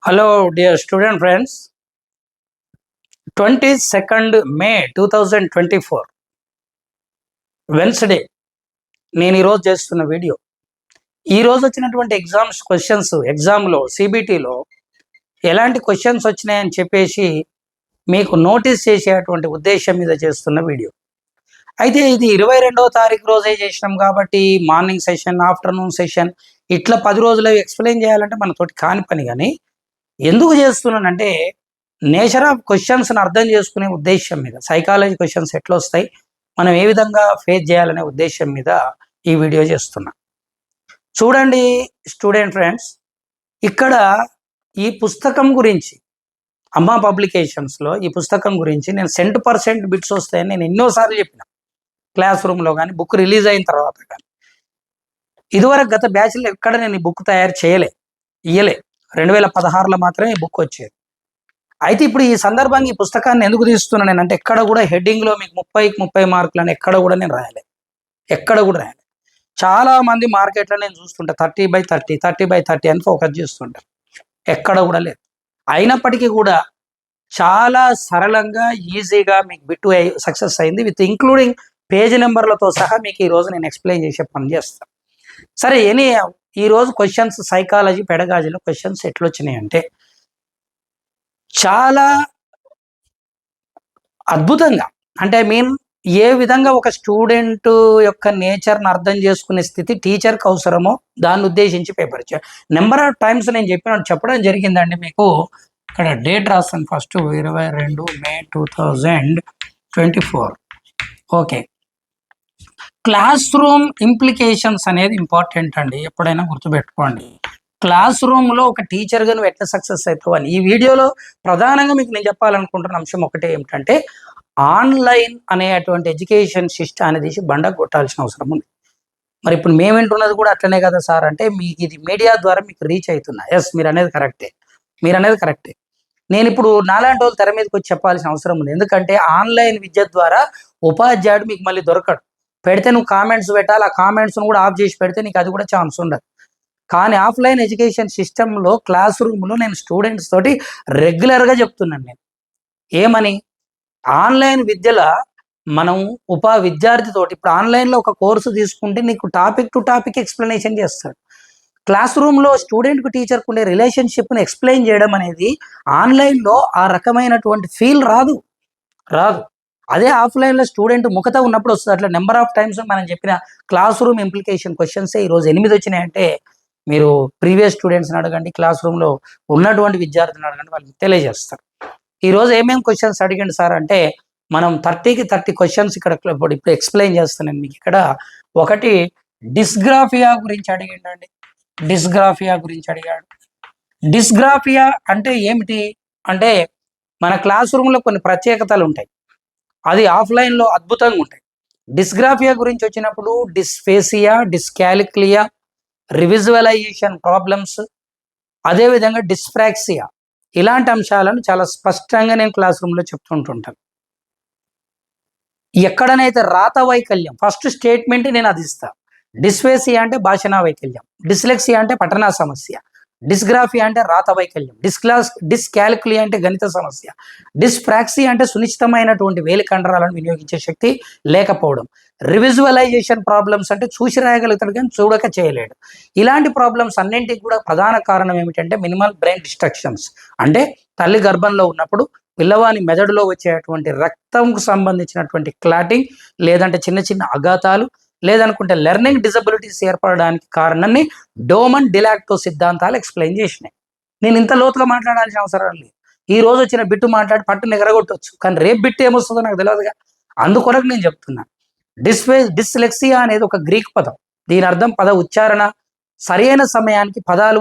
Hello, dear student friends. 22nd May 2024 Wednesday నేను ఈరోజు చేస్తున్న వీడియో. ఈరోజు వచ్చినటువంటి ఎగ్జామ్లో సిబిటీలో ఎలాంటి క్వశ్చన్స్ వచ్చినాయని చెప్పేసి మీకు నోటీస్ చేసేటువంటి ఉద్దేశం మీద చేస్తున్న వీడియో. అయితే ఇది 22వ తారీఖు రోజే చేసినాం కాబట్టి మార్నింగ్ సెషన్, ఆఫ్టర్నూన్ సెషన్ ఇట్లా 10 రోజులు ఎక్స్ప్లెయిన్ చేయాలంటే మనతోటి కాని పని. కానీ ఎందుకు చేస్తున్నానంటే నేచర్ ఆఫ్ క్వశ్చన్స్ని అర్థం చేసుకునే ఉద్దేశం మీద, సైకాలజీ క్వశ్చన్స్ ఎట్లా వస్తాయి, మనం ఏ విధంగా ఫేస్ చేయాలనే ఉద్దేశం మీద ఈ వీడియో చేస్తున్నా. చూడండి స్టూడెంట్ ఫ్రెండ్స్, ఇక్కడ ఈ పుస్తకం గురించి అమ్మా పబ్లికేషన్స్లో ఈ పుస్తకం గురించి నేను 100% బిట్స్ వస్తాయని నేను ఎన్నోసార్లు చెప్పిన, క్లాస్ రూమ్లో కానీ బుక్ రిలీజ్ అయిన తర్వాత కానీ. ఇదివరకు గత బ్యాచ్లో ఎక్కడ నేను ఈ బుక్ తయారు ఇయ్యలే. 2016లో మాత్రమే ఈ బుక్ వచ్చేది. అయితే ఇప్పుడు ఈ సందర్భంగా ఈ పుస్తకాన్ని ఎందుకు తీస్తున్నాను నేనంటే, ఎక్కడ కూడా హెడ్డింగ్లో మీకు 30 మార్కులు అని ఎక్కడ కూడా నేను రాయలే. చాలా మంది మార్కెట్లో నేను చూస్తుంటా 30/30, 30/30 అని ఫోకస్ చేస్తుంటారు. ఎక్కడ కూడా లేదు. అయినప్పటికీ కూడా చాలా సరళంగా, ఈజీగా మీకు బిట్టు సక్సెస్ అయింది, విత్ ఇంక్లూడింగ్ పేజ్ నెంబర్లతో సహా మీకు ఈరోజు నేను ఎక్స్ప్లెయిన్ చేసే పని చేస్తాను. సరే, ఈరోజు క్వశ్చన్స్ సైకాలజీ పెడగాజీలో క్వశ్చన్స్ ఎట్లొచ్చినాయి అంటే, చాలా అద్భుతంగా, అంటే ఏ విధంగా ఒక స్టూడెంట్ యొక్క నేచర్ని అర్థం చేసుకునే స్థితి టీచర్కి అవసరమో దాన్ని ఉద్దేశించి పేపర్ ఇచ్చారు. నెంబర్ ఆఫ్ టైమ్స్ నేను చెప్పడం జరిగిందండి. మీకు ఇక్కడ డేట్ రాస్తాను. ఫస్ట్ 22 మే 2024. ఓకే, క్లాస్ రూమ్ ఇంప్లికేషన్స్ అనేది ఇంపార్టెంట్ అండి, ఎప్పుడైనా గుర్తుపెట్టుకోండి. క్లాస్ రూమ్లో ఒక టీచర్గా నువ్వు ఎట్లా సక్సెస్ అవుతావు అని ఈ వీడియోలో ప్రధానంగా మీకు నేను చెప్పాలనుకుంటున్న అంశం ఒకటే ఏమిటంటే, ఆన్లైన్ అనేటువంటి ఎడ్యుకేషన్ సిస్టమ్ అనేది బండ కొట్టాల్సిన అవసరం ఉంది. మరి ఇప్పుడు మేము వింటున్నది కూడా అట్లనే కదా సార్ అంటే, మీకు ఇది మీడియా ద్వారా మీకు రీచ్ అవుతున్నా. ఎస్, మీరు అనేది కరెక్టే. నేను ఇప్పుడు నాలాంటి వాళ్ళు తెర మీదకి వచ్చి చెప్పాల్సిన అవసరం ఉంది. ఎందుకంటే ఆన్లైన్ విద్య ద్వారా ఉపాధ్యాయుడు మీకు మళ్ళీ దొరకడు. పెడితే నువ్వు కామెంట్స్ పెట్టాలి, ఆ కామెంట్స్ను కూడా ఆఫ్ చేసి పెడితే నీకు అది కూడా ఛాన్స్ ఉండదు. కానీ ఆఫ్లైన్ ఎడ్యుకేషన్ సిస్టంలో క్లాస్ రూమ్లో నేను స్టూడెంట్స్ తోటి రెగ్యులర్గా చెప్తున్నాను. నేను ఏమని, ఆన్లైన్ విద్యలో మనం విద్యార్థితోటి ఇప్పుడు ఆన్లైన్లో ఒక కోర్సు తీసుకుంటే నీకు టాపిక్ టు టాపిక్ ఎక్స్ప్లెనేషన్ చేస్తాడు. క్లాస్ రూమ్లో స్టూడెంట్కు టీచర్కు ఉండే రిలేషన్షిప్ని ఎక్స్ప్లెయిన్ చేయడం అనేది ఆన్లైన్లో ఆ రకమైనటువంటి ఫీల్ రాదు. అదే ఆఫ్లైన్లో స్టూడెంట్ ముఖత ఉన్నప్పుడు వస్తుంది. అట్లా నెంబర్ ఆఫ్ టైమ్స్ మనం చెప్పిన క్లాస్ రూమ్ ఇంప్లికేషన్ క్వశ్చన్సే ఈరోజు 8 వచ్చినాయంటే, మీరు ప్రీవియస్ స్టూడెంట్స్ని అడగండి, క్లాస్ రూమ్లో ఉన్నటువంటి విద్యార్థులను అడగండి, వాళ్ళకి తెలియజేస్తారు. ఈరోజు ఏమేమి క్వశ్చన్స్ అడిగండి సార్ అంటే, మనం 30కి 30 క్వశ్చన్స్ ఇక్కడ ఇప్పుడు ఎక్స్ప్లెయిన్ చేస్తున్నాను మీకు. ఇక్కడ ఒకటి డిస్గ్రాఫియా గురించి అడిగాడు. డిస్గ్రాఫియా అంటే ఏమిటి అంటే, మన క్లాస్ రూమ్లో కొన్ని ప్రత్యేకతలు ఉంటాయి, అది ఆఫ్లైన్లో అద్భుతంగా ఉంటాయి. డిస్గ్రాఫియా గురించి వచ్చినప్పుడు డిస్ఫేసియా, డిస్కాలిక్లియా, రివిజువలైజేషన్ ప్రాబ్లమ్స్, అదేవిధంగా డిస్ఫ్రాక్సియా, ఇలాంటి అంశాలను చాలా స్పష్టంగా నేను క్లాస్ రూమ్లో చెప్తుంటుంటాను. ఎక్కడనైతే రాత వైకల్యం, ఫస్ట్ స్టేట్మెంట్ నేను అది ఇస్తాను. డిస్ఫేసియా అంటే భాషనా వైకల్యం, డిస్లెక్సియా అంటే పఠనా సమస్య, డిస్గ్రాఫియా అంటే రాత వైకల్యం, డిస్కాలిక్యులియా అంటే గణిత సమస్య, డిస్ఫ్రాక్సియా అంటే సునిశ్చితమైనటువంటి వేలి కండరాలను వినియోగించే శక్తి లేకపోవడం, రివిజువలైజేషన్ ప్రాబ్లమ్స్ అంటే చూసి రాయగలుగుతాడు కానీ చూడక చేయలేడు. ఇలాంటి ప్రాబ్లమ్స్ అన్నింటికి కూడా ప్రధాన కారణం ఏమిటంటే మినిమల్ బ్రెయిన్ డిస్ట్రక్షన్స్. అంటే తల్లి గర్భంలో ఉన్నప్పుడు పిల్లవాని మెదడులో వచ్చేటువంటి రక్తంకు సంబంధించినటువంటి క్లాటింగ్, లేదంటే చిన్న చిన్న అఘాతాలు, లేదనుకుంటే లెర్నింగ్ డిజబిలిటీస్ ఏర్పడడానికి కారణాన్ని డోమన్ డిలాక్టో సిద్ధాంతాలు ఎక్స్ప్లెయిన్ చేసినాయి. నేను ఇంత లోతుగా మాట్లాడాల్సిన అవసరం లేదు. ఈ రోజు వచ్చిన బిట్టు మాట్లాడి పట్టును ఎగరగొట్టవచ్చు, కానీ రేపు బిట్టు ఏమొస్తుందో నాకు తెలియదుగా. అందుకొరకు నేను చెప్తున్నాను. డిస్లెక్సియా అనేది ఒక గ్రీక్ పదం. దీని అర్థం పద ఉచ్చారణ సరైన సమయానికి పదాలు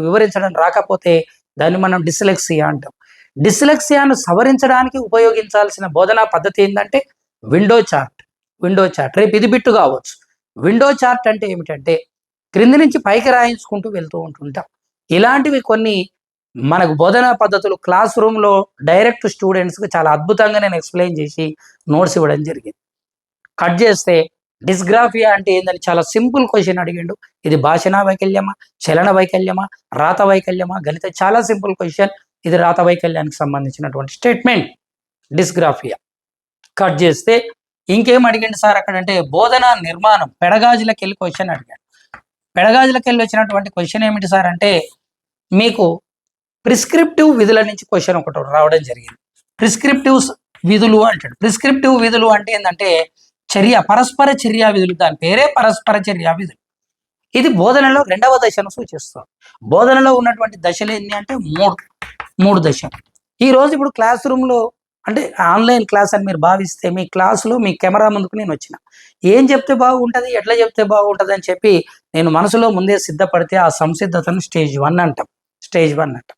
వివరించడం రాకపోతే దాన్ని మనం డిస్లెక్సియా అంటాం. డిస్లెక్సియాను సవరించడానికి ఉపయోగించాల్సిన బోధనా పద్ధతి ఏంటంటే విండో చార్ట్. రేపు ఇది బిట్టు కావచ్చు. విండో చార్ట్ అంటే ఏమిటంటే, క్రింది నుంచి పైకి రాయించుకుంటూ వెళ్తూ ఉంటుంటాం. ఇలాంటివి కొన్ని మనకు బోధనా పద్ధతులు క్లాస్ రూమ్లో డైరెక్ట్ స్టూడెంట్స్కి చాలా అద్భుతంగా నేను ఎక్స్ప్లెయిన్ చేసి నోట్స్ ఇవ్వడం జరిగింది. కట్ చేస్తే డిస్గ్రాఫియా అంటే ఏందని చాలా సింపుల్ క్వశ్చన్ అడిగిండు. ఇది భాషణ వైకల్యమా, చలన వైకల్యమా, రాత వైకల్యమా, గణిత, చాలా సింపుల్ క్వశ్చన్. ఇది రాత వైకల్యానికి సంబంధించినటువంటి స్టేట్మెంట్ డిస్గ్రాఫియా. కట్ చేస్తే ఇంకేం అడిగిండు సార్ అక్కడ అంటే బోధన నిర్మాణం, పెడగాజులకు వెళ్ళి క్వశ్చన్ అడిగాడు. పెడగాజులకు వెళ్ళి వచ్చినటువంటి క్వశ్చన్ ఏమిటి సార్ అంటే మీకు ప్రిస్క్రిప్టివ్ విధుల నుంచి క్వశ్చన్ ఒకటి రావడం జరిగింది. ప్రిస్క్రిప్టివ్ విధులు అంటాడు. ప్రిస్క్రిప్టివ్ విధులు అంటే ఏంటంటే చర్య, పరస్పర చర్యా విధులు, దాని పేరే పరస్పర చర్యా విధులు. ఇది బోధనలో రెండవ దశను సూచిస్తుంది. బోధనలో ఉన్నటువంటి దశలు ఎన్ని అంటే మూడు దశలు. ఈ రోజు ఇప్పుడు క్లాస్ రూమ్లో అంటే ఆన్లైన్ క్లాస్ అని మీరు భావిస్తే మీ క్లాసులో మీ కెమెరా ముందుకు నేను వచ్చిన ఏం చెప్తే బాగుంటుంది, ఎట్లా చెప్తే బాగుంటుంది అని చెప్పి నేను మనసులో ముందే సిద్ధపడితే ఆ సంసిద్ధతను స్టేజ్ 1 అంటాం. స్టేజ్ 1 అంటాం.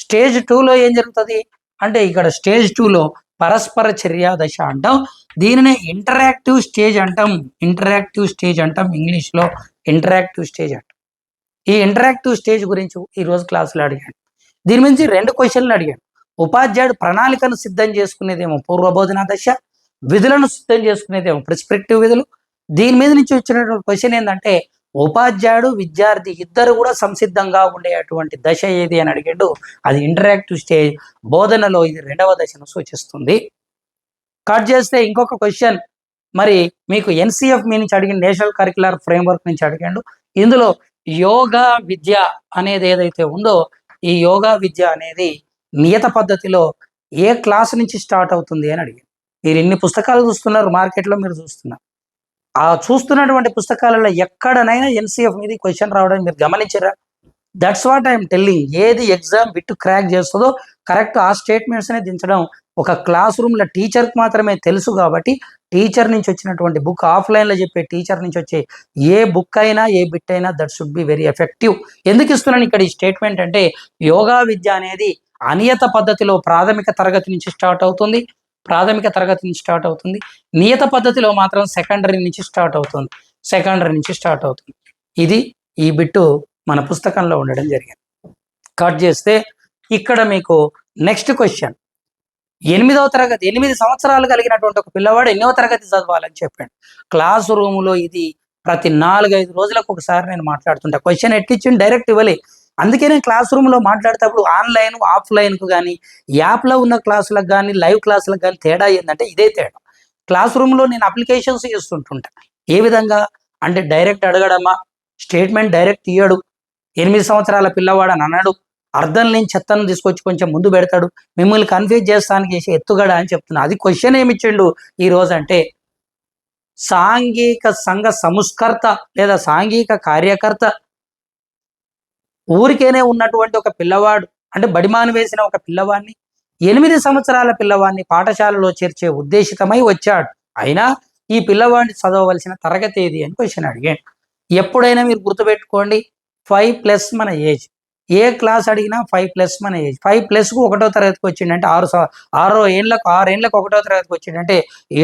స్టేజ్ 2లో ఏం జరుగుతుంది అంటే ఇక్కడ స్టేజ్ 2లో పరస్పర చర్యా దశ అంటాం. దీనినే ఇంటరాక్టివ్ స్టేజ్ అంటాం. ఇంటరాక్టివ్ స్టేజ్ అంటాం, ఇంగ్లీష్లో ఇంటరాక్టివ్ స్టేజ్ అంటాం. ఈ ఇంటరాక్టివ్ స్టేజ్ గురించి ఈరోజు క్లాసులో అడిగాను. దీని నుంచి 2 క్వశ్చన్లు అడిగాను. ఉపాధ్యాయుడు ప్రణాళికను సిద్ధం చేసుకునేదేమో పూర్వబోధన దశ, విధులను సిద్ధం చేసుకునేదేమో ప్రిస్క్రిప్టివ్ విధులు. దీని మీద నుంచి వచ్చినటువంటి క్వశ్చన్ ఏంటంటే ఉపాధ్యాయుడు విద్యార్థి ఇద్దరు కూడా సంసిద్ధంగా ఉండేటువంటి దశ ఏది అని అడిగాడు. అది ఇంటరాక్టివ్ స్టేజ్. బోధనలో ఇది రెండవ దశను సూచిస్తుంది. కట్ చేస్తే ఇంకొక క్వశ్చన్ మరి మీకు ఎన్సిఎఫ్ మీ నుంచి అడిగిన నేషనల్ కరిక్యులర్ ఫ్రేమ్వర్క్ నుంచి అడిగాడు. ఇందులో యోగా విద్య అనేది ఏదైతే ఉందో ఈ యోగా విద్య అనేది నియత పద్ధతిలో ఏ క్లాస్ నుంచి స్టార్ట్ అవుతుంది అని అడిగాడు. మీరు ఇన్ని పుస్తకాలు చూస్తున్నారు మార్కెట్లో, మీరు చూస్తున్నారు. ఆ చూస్తున్నటువంటి పుస్తకాలలో ఎక్కడనైనా ఎన్సిఎఫ్ మీద క్వశ్చన్ రావడం మీరు గమనించారా? That's what I'm telling. ఏది ఎగ్జామ్ బిట్ క్రాక్ చేస్తుందో కరెక్ట్ ఆ స్టేట్మెంట్స్నే దించడం ఒక క్లాస్ రూమ్లో టీచర్కి మాత్రమే తెలుసు. కాబట్టి టీచర్ నుంచి వచ్చినటువంటి బుక్, ఆఫ్లైన్లో చెప్పే టీచర్ నుంచి వచ్చే ఏ బుక్ అయినా ఏ బిట్ అయినా that should be very effective. ఎందుకు ఇస్తున్నాను ఇక్కడ ఈ స్టేట్మెంట్ అంటే యోగా విద్య అనేది అనియత పద్ధతిలో ప్రాథమిక తరగతి నుంచి స్టార్ట్ అవుతుంది. నియత పద్ధతిలో మాత్రం సెకండరీ నుంచి స్టార్ట్ అవుతుంది. ఇది ఈ బిట్టు మన పుస్తకంలో ఉండడం జరిగింది. కట్ చేస్తే ఇక్కడ మీకు నెక్స్ట్ క్వశ్చన్. 8వ తరగతి 8 సంవత్సరాలు కలిగినటువంటి ఒక పిల్లవాడు 8వ తరగతి చదవాలని చెప్పాడు. క్లాస్ రూములో ఇది ప్రతి 4-5 రోజులకు ఒకసారి నేను మాట్లాడుతుంటా. క్వశ్చన్ ఎట్టిచ్చింది డైరెక్ట్ ఇవ్వలే. అందుకే నేను క్లాస్ రూమ్లో మాట్లాడేటప్పుడు ఆన్లైన్ ఆఫ్లైన్కు కానీ యాప్లో ఉన్న క్లాసులకు కానీ లైవ్ క్లాసులకు కానీ తేడా ఏంటంటే ఇదే తేడా. క్లాస్ రూమ్లో నేను అప్లికేషన్స్ ఇస్తుంటుంటా. ఏ విధంగా అంటే డైరెక్ట్ అడగడమా, స్టేట్మెంట్ డైరెక్ట్ ఇయ్యడు. 8 సంవత్సరాల పిల్లవాడు అని అన్నాడు, అర్థం లేని చెత్తను తీసుకొచ్చి కొంచెం ముందు పెడతాడు, మిమ్మల్ని కన్ఫ్యూజ్ చేస్తానికి చేసే ఎత్తుగడ అని చెప్తున్నా. అది క్వశ్చన్ ఏమిచ్చిండు ఈ రోజు అంటే సాంఘిక సంఘ సంస్కర్త లేదా సాంఘిక కార్యకర్త ఊరికేనే ఉన్నటువంటి ఒక పిల్లవాడు అంటే బడిమాను వేసిన ఒక పిల్లవాడిని 8 సంవత్సరాల పిల్లవాడిని పాఠశాలలో చేర్చే ఉద్దేశితమై వచ్చాడు. అయినా ఈ పిల్లవాడిని చదవవలసిన తరగతి ఏది అని క్వశ్చన్ అడిగాడు. ఎప్పుడైనా మీరు గుర్తుపెట్టుకోండి 5+ మన ఏజ్. ఏ క్లాస్ అడిగినా 5+ మన ఏజ్. 5+కు 1వ తరగతికి వచ్చిందంటే 6 ఏళ్ళకు 1వ తరగతికి వచ్చిందంటే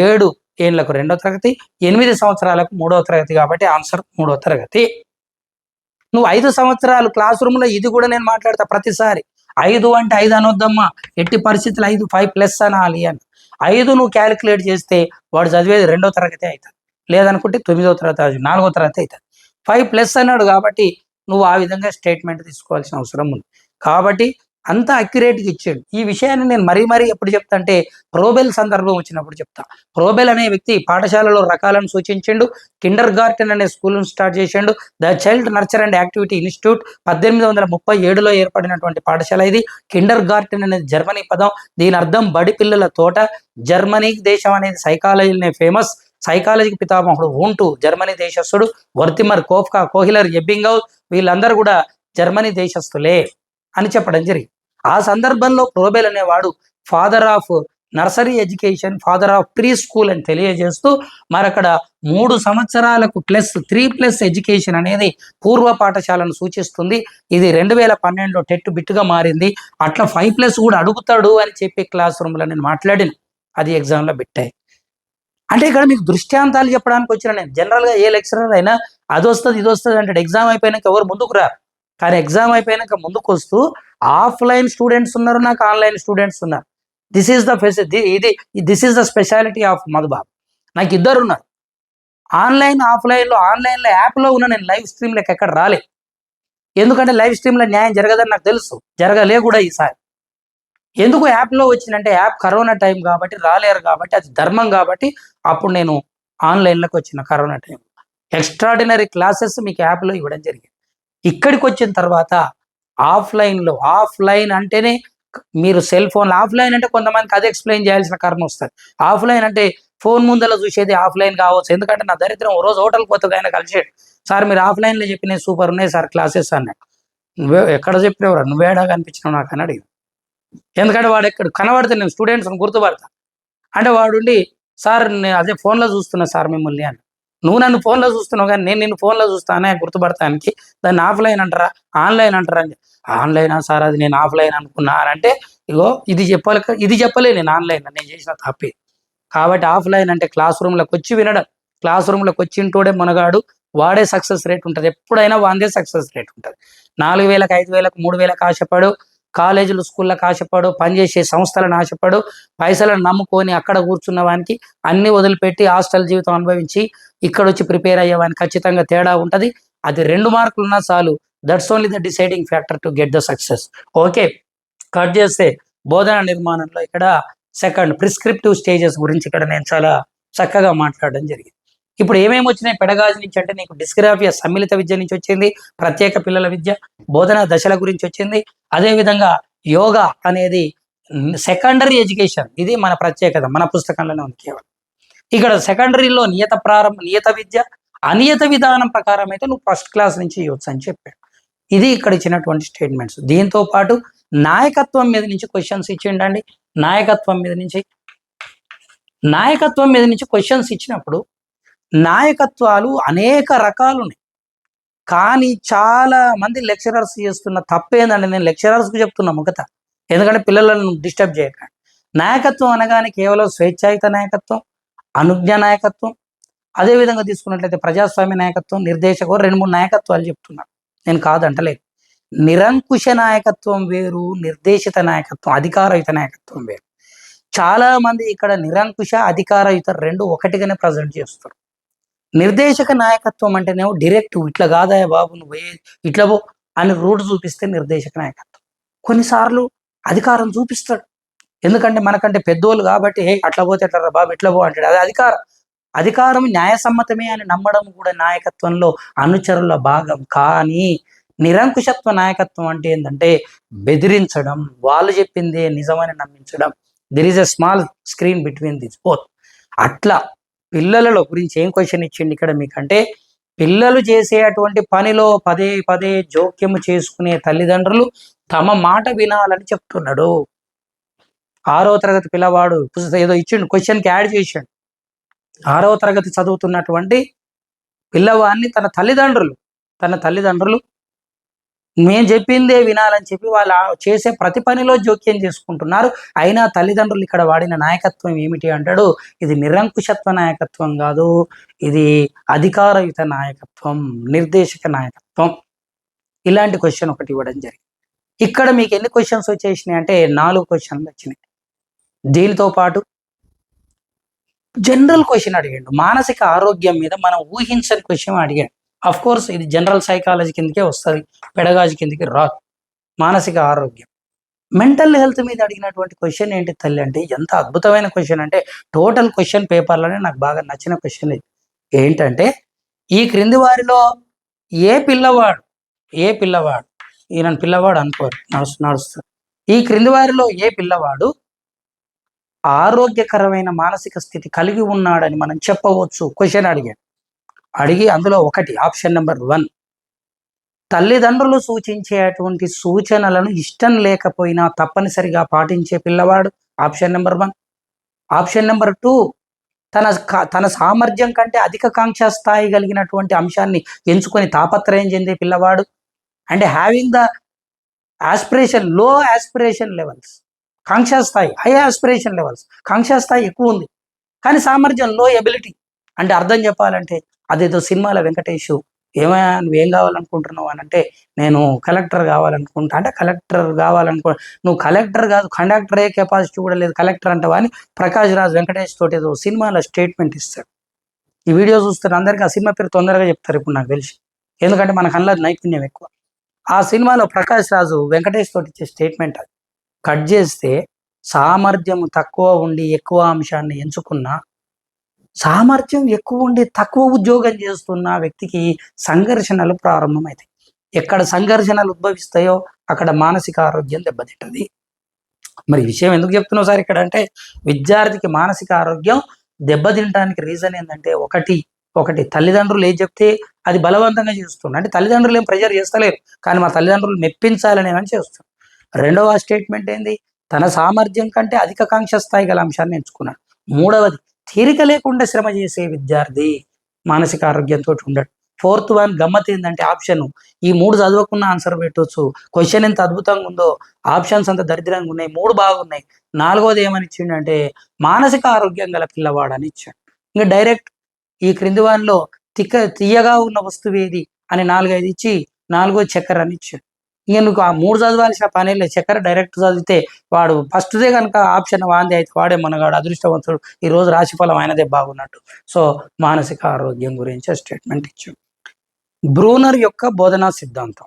7 ఏళ్ళకు 2వ తరగతి, 8 సంవత్సరాలకు 3వ తరగతి. కాబట్టి ఆన్సర్ 3వ తరగతి. నువ్వు 5 సంవత్సరాలు క్లాస్ రూమ్లో ఇది కూడా నేను మాట్లాడతా ప్రతిసారి 5 అంటే 5 అనొద్దమ్మా, ఎట్టి పరిస్థితులు 5+ అనాలి అని. 5 నువ్వు క్యాలిక్యులేట్ చేస్తే వాడు చదివేది 2వ తరగతి అవుతుంది, లేదనుకుంటే 9వ తరగతి 4వ తరగతి అవుతుంది. 5+ అన్నాడు కాబట్టి నువ్వు ఆ విధంగా స్టేట్మెంట్ తీసుకోవాల్సిన అవసరం ఉంది. కాబట్టి అంత అక్యురేట్గా ఇచ్చాడు. ఈ విషయాన్ని నేను మరీ ఎప్పుడు చెప్తా అంటే ప్రోబెల్ సందర్భం వచ్చినప్పుడు చెప్తా. ప్రోబెల్ అనే వ్యక్తి పాఠశాలలో రకాలను సూచించిండు. కిండర్ గార్టెన్ అనే స్కూల్ను స్టార్ట్ చేసిండు. The child nurture and activity institute 1837లో ఏర్పడినటువంటి పాఠశాల ఇది. కిండర్ గార్టెన్ అనేది జర్మనీ పదం. దీని అర్థం బడి పిల్లల తోట. జర్మనీ దేశం అనేది సైకాలజీనే ఫేమస్. సైకాలజీకి పితామహుడు వూంటు జర్మనీ దేశస్థుడు. వర్తిమర్, కోఫ్కా, కోహిలర్, ఎబ్బింగౌస్ వీళ్ళందరూ కూడా జర్మనీ దేశస్థులే అని చెప్పడం జరిగింది. ఆ సందర్భంలో ప్రోబెల్ అనేవాడు father of nursery education, father of pre school అని తెలియజేస్తూ మరక్కడ 3 సంవత్సరాలకు +3+ ఎడ్యుకేషన్ అనేది పూర్వ పాఠశాలను సూచిస్తుంది. ఇది 2012లో టెట్ బిట్గా మారింది. అట్లా 5+ కూడా అడుగుతాడు అని చెప్పి క్లాస్ రూమ్లో నేను మాట్లాడిన అది ఎగ్జామ్లో బిట్టాయి. అంటే ఇక్కడ మీకు దృష్టాంతాలు చెప్పడానికి వచ్చిన నేను జనరల్గా ఏ లెక్చరర్ అయినా అది వస్తుంది ఇది వస్తుంది అంటే ఎగ్జామ్ అయిపోయినాక ఎవరు ముందుకు రారు. కానీ ఎగ్జామ్ అయిపోయినాక ముందుకు వస్తూ ఆఫ్లైన్ స్టూడెంట్స్ ఉన్నారు, నాకు ఆన్లైన్ స్టూడెంట్స్ ఉన్నారు. This is the speciality of Madhubabu. నాకు 2 ఉన్నారు. ఆన్లైన్ ఆఫ్లైన్లో, ఆన్లైన్లో యాప్లో ఉన్న నేను లైవ్ స్ట్రీమ్లోకి ఎక్కడ రాలే. ఎందుకంటే లైవ్ స్ట్రీమ్లో న్యాయం జరగదని నాకు తెలుసు, జరగలే కూడా ఈసారి. ఎందుకు యాప్లో వచ్చిందంటే యాప్ కరోనా టైం కాబట్టి రాలేరు, కాబట్టి అది ధర్మం కాబట్టి అప్పుడు నేను ఆన్లైన్లోకి వచ్చిన కరోనా టైం. ఎక్స్ట్రాడినరీ క్లాసెస్ మీకు యాప్లో ఇవ్వడం జరిగింది. ఇక్కడికి వచ్చిన తర్వాత ఆఫ్లైన్లో, ఆఫ్లైన్ అంటేనే మీరు సెల్ ఫోన్, ఆఫ్లైన్ అంటే కొంతమందికి అది ఎక్స్ప్లెయిన్ చేయాల్సిన కారణం వస్తుంది. ఆఫ్లైన్ అంటే ఫోన్ ముందర చూసేది ఆఫ్లైన్ కావచ్చు. ఎందుకంటే నా దరిద్రం ఓ రోజు హోటల్కి పోతుంది, ఆయన కలిసాడు, సార్ మీరు ఆఫ్లైన్లో చెప్పినవి సూపర్ ఉన్నాయి సార్ క్లాసెస్ అన్నాడు. నువ్వే ఎక్కడ చెప్పినవరా, నువ్వేడా కనిపించినావు నాకు అని అడిగింది. ఎందుకంటే వాడు ఎక్కడ కనబడితే నేను స్టూడెంట్స్ని గుర్తుపడతా. అంటే వాడుండి సార్ నేను అదే ఫోన్లో చూస్తున్నా సార్ మిమ్మల్ని అని. నువ్వు నన్ను ఫోన్లో చూస్తున్నావు కానీ నేను నిన్ను ఫోన్లో చూస్తానే గుర్తుపడతానికి, దాన్ని ఆఫ్లైన్ అంటారా ఆన్లైన్ అంటారా అని. ఆన్లైనా సార్, అది నేను ఆఫ్లైన్ అనుకున్నా అని అంటే, ఇగో ఇది చెప్పాలి, ఇది చెప్పలే నేను ఆన్లైన్, నేను చేసిన తప్పే. కాబట్టి ఆఫ్లైన్ అంటే క్లాస్ రూమ్లోకి వచ్చి వినడం, క్లాస్ రూమ్లోకి వచ్చి ఇంటోడే మునగాడు, వాడే సక్సెస్ రేట్ ఉంటుంది. ఎప్పుడైనా వాందే సక్సెస్ రేట్ ఉంటుంది. 4,000కు 5,000కు 3,000కు ఆశపడు, కాలేజీలు స్కూళ్ళకు ఆశపడు, పనిచేసే సంస్థలను ఆశపడు, పైసలను నమ్ముకొని అక్కడ కూర్చున్న వానికి అన్ని వదిలిపెట్టి హాస్టల్ జీవితం అనుభవించి ఇక్కడ వచ్చి ప్రిపేర్ అయ్యేవానికి ఖచ్చితంగా తేడా ఉంటుంది. అది 2 మార్కులు ఉన్నా చాలు, that's only the deciding factor to get the success. Okay, cut చేస్తే బోధన నిర్మాణంలో ఇక్కడ సెకండ్ ప్రిస్క్రిప్టివ్ స్టేజెస్ గురించి ఇక్కడ నేను చాలా చక్కగా మాట్లాడడం జరిగింది. ఇప్పుడు ఏమేమి వచ్చినాయి పెడగాజీ నుంచి అంటే, నీకు డిస్గ్రాఫియా సమ్మిళిత విద్య నుంచి వచ్చింది, ప్రత్యేక పిల్లల విద్య, బోధనా దశల గురించి వచ్చింది. అదేవిధంగా యోగా అనేది సెకండరీ ఎడ్యుకేషన్, ఇది మన ప్రత్యేకత, మన పుస్తకంలోనే ఉంది కేవలం. ఇక్కడ సెకండరీలో నియత విద్య, అనియత విధానం ప్రకారం అయితే నువ్వు ఫస్ట్ క్లాస్ నుంచి ఇవ్వచ్చు అని చెప్పాడు. ఇది ఇక్కడ ఇచ్చినటువంటి స్టేట్మెంట్స్. దీంతో పాటు నాయకత్వం మీద నుంచి క్వశ్చన్స్ ఇచ్చిండండి. నాయకత్వం మీద నుంచి క్వశ్చన్స్ ఇచ్చినప్పుడు నాయకత్వాలు అనేక రకాలు ఉన్నాయి. కానీ చాలా మంది లెక్చరర్స్ చేస్తున్న తప్పేందండి, నేను లెక్చరర్స్కి చెప్తున్నా ముఖత, ఎందుకంటే పిల్లలను డిస్టర్బ్ చేయకండి. నాయకత్వం అనగానే కేవలం స్వేచ్ఛాయుత నాయకత్వం, అనుజ్ఞ నాయకత్వం, అదేవిధంగా తీసుకున్నట్లయితే ప్రజాస్వామ్య నాయకత్వం, నిర్దేశకం, 2-3 నాయకత్వాలు చెప్తున్నాను, నేను కాదంటలేదు. నిరంకుశ నాయకత్వం వేరు, నిర్దేశిత నాయకత్వం, అధికారయుత నాయకత్వం వేరు. చాలా మంది ఇక్కడ నిరంకుశ, అధికారయుత 2 ఒకటిగానే ప్రజెంట్ చేస్తారు. నిర్దేశక నాయకత్వం అంటేనేమో డైరెక్ట్, ఇట్లా కాదాయ బాబు నువ్వు ఇట్లా పో అని రూట్ చూపిస్తే నిర్దేశక నాయకత్వం. కొన్నిసార్లు అధికారం చూపిస్తాడు, ఎందుకంటే మనకంటే పెద్దోళ్ళు కాబట్టి, అట్లా పోతే ఎట్లా బాబు ఇట్లా పో అంటాడు, అది అధికారం న్యాయసమ్మతమే అని నమ్మడం కూడా నాయకత్వంలో అనుచరుల భాగం. కానీ నిరంకుశత్వ నాయకత్వం అంటే ఏంటంటే బెదిరించడం, వాళ్ళు చెప్పిందే నిజమని నమ్మించడం. There is a small screen between this both. అట్లా పిల్లలలో గురించి ఏం క్వశ్చన్ ఇచ్చిండి ఇక్కడ మీకంటే, పిల్లలు చేసేటువంటి పనిలో పదే పదే జోక్యము చేసుకునే తల్లిదండ్రులు తమ మాట వినాలని చెప్తున్నాడు. 6వ తరగతి పిల్లవాడు ఏదో ఇచ్చిండు, క్వశ్చన్కి యాడ్ చేశాడు. 6వ తరగతి చదువుతున్నటువంటి పిల్లవాడిని తన తల్లిదండ్రులు నేను చెప్పిందే వినాలని చెప్పి వాళ్ళు చేసే ప్రతి పనిలో జోక్యం చేసుకుంటున్నారు. అయినా తల్లిదండ్రులు ఇక్కడ వాడిన నాయకత్వం ఏమిటి అంటాడు, ఇది నిరంకుశత్వ నాయకత్వం కాదు, ఇది అధికారయుత నాయకత్వం, నిర్దేశక నాయకత్వం. ఇలాంటి క్వశ్చన్ ఒకటి ఇవ్వడం జరిగింది. ఇక్కడ మీకు ఎన్ని క్వశ్చన్స్ వచ్చేసినాయి అంటే 4 క్వశ్చన్లు వచ్చినాయి. దీనితో పాటు జనరల్ క్వశ్చన్ అడిగాడు, మానసిక ఆరోగ్యం మీద మనం ఊహించని క్వశ్చన్ అడిగాడు. అఫ్ కోర్స్ ఇది జనరల్ సైకాలజీ కిందకే వస్తుంది, పెడగాజీ కిందకి రాదు. మానసిక ఆరోగ్యం, మెంటల్ హెల్త్ మీద అడిగినటువంటి క్వశ్చన్ ఏంటి తల్లి అంటే, ఎంత అద్భుతమైన క్వశ్చన్ అంటే, టోటల్ క్వశ్చన్ పేపర్లోనే నాకు బాగా నచ్చిన క్వశ్చన్ ఇది. ఏంటంటే, ఈ క్రింది వారిలో ఏ పిల్లవాడు ఈయన పిల్లవాడు అనుకోరు, నడుస్తారు, ఈ క్రింది వారిలో ఏ పిల్లవాడు ఆరోగ్యకరమైన మానసిక స్థితి కలిగి ఉన్నాడని మనం చెప్పవచ్చు క్వశ్చన్ అడిగి అందులో ఒకటి ఆప్షన్ నెంబర్ 1, తల్లిదండ్రులు సూచించేటువంటి సూచనలను ఇష్టం లేకపోయినా తప్పనిసరిగా పాటించే పిల్లవాడు, ఆప్షన్ నెంబర్ 1. ఆప్షన్ నెంబర్ 2, తన సామర్థ్యం కంటే అధిక కాంక్ష స్థాయి కలిగినటువంటి అంశాన్ని ఎంచుకొని తాపత్రయం చెందే పిల్లవాడు, అంటే హ్యావింగ్ ద ఆస్పిరేషన్, లో ఆస్పిరేషన్ లెవెల్స్, కాంక్షా స్థాయి హై ఆస్పిరేషన్ లెవెల్స్, కాంక్షా స్థాయి ఎక్కువ ఉంది కానీ సామర్థ్యం లో ఎబిలిటీ. అంటే అర్థం చెప్పాలంటే, అదేదో సినిమాల వెంకటేష్ ఏమైనా నువ్వేం కావాలనుకుంటున్నావు అని అంటే, నేను కలెక్టర్ కావాలనుకుంటా అంటే, నువ్వు కలెక్టర్ కాదు, కండక్టర్ అయ్యే కెపాసిటీ కూడా లేదు, కలెక్టర్ అంటావా అని ప్రకాష్ రాజ్ వెంకటేష్ తోటి ఏదో సినిమాలో స్టేట్మెంట్ ఇస్తాడు. ఈ వీడియో చూస్తున్న అందరికీ ఆ సినిమా పేరు తొందరగా చెప్తారు ఇప్పుడు నాకు తెలిసి, ఎందుకంటే మనకు అందులో నైపుణ్యం ఎక్కువ. ఆ సినిమాలో ప్రకాష్ రాజు వెంకటేష్ తోటి ఇచ్చే స్టేట్మెంట్ అది కట్ చేస్తే, సామర్థ్యం తక్కువ ఉండి ఎక్కువ అంశాన్ని ఎంచుకున్న, సామర్థ్యం ఎక్కువ ఉండి తక్కువ ఉద్యోగం చేస్తున్న వ్యక్తికి సంఘర్షణలు ప్రారంభమవుతాయి. ఎక్కడ సంఘర్షణలు ఉద్భవిస్తాయో అక్కడ మానసిక ఆరోగ్యం దెబ్బతింటది. మరి విషయం ఎందుకు చెప్తున్నావు సార్ ఇక్కడ అంటే, విద్యార్థికి మానసిక ఆరోగ్యం దెబ్బతింటానికి రీజన్ ఏంటంటే, ఒకటి తల్లిదండ్రులు ఏం చెప్తే అది బలవంతంగా చేస్తున్నారు. అంటే తల్లిదండ్రులు ఏం ప్రెజర్ చేస్తలేరు, కానీ మా తల్లిదండ్రులు మెప్పించాలని ఏమని చేస్తున్నారు. రెండవ స్టేట్మెంట్ ఏంది, తన సామర్థ్యం కంటే అధిక కాంక్ష స్థాయి గల అంశాన్ని ఎంచుకున్నాడు. మూడవది, తీరిక లేకుండా శ్రమ చేసే విద్యార్థి మానసిక ఆరోగ్యంతో ఉండడు. ఫోర్త్ వన్ గమ్మత్ ఏంటంటే ఆప్షన్, ఈ 3 చదవకుండా ఆన్సర్ పెట్టవచ్చు. క్వశ్చన్ ఎంత అద్భుతంగా ఉందో, ఆప్షన్స్ అంత దరిద్రంగా ఉన్నాయి, 3 బాగున్నాయి. నాలుగోది ఏమని ఇచ్చిండంటే మానసిక ఆరోగ్యం గల పిల్లవాడని ఇచ్చాడు. ఇంకా డైరెక్ట్ ఈ క్రింది వానిలో తీయగా ఉన్న వస్తువు ఏది అని 4, 5 ఇచ్చి 4వ చక్కెర అని ఇచ్చాడు. ఇంక నువ్వు ఆ 3 చదవాల్సిన పని లేదు, చక్కెర డైరెక్ట్ చదివితే వాడు ఫస్ట్దే కనుక ఆప్షన్ వాంది అయితే వాడే మనగాడు అదృష్టవంతుడు, ఈ రోజు రాశిఫలం ఆయనదే బాగున్నట్టు. సో మానసిక ఆరోగ్యం గురించి స్టేట్మెంట్ ఇచ్చాడు. బ్రూనర్ యొక్క బోధనా సిద్ధాంతం.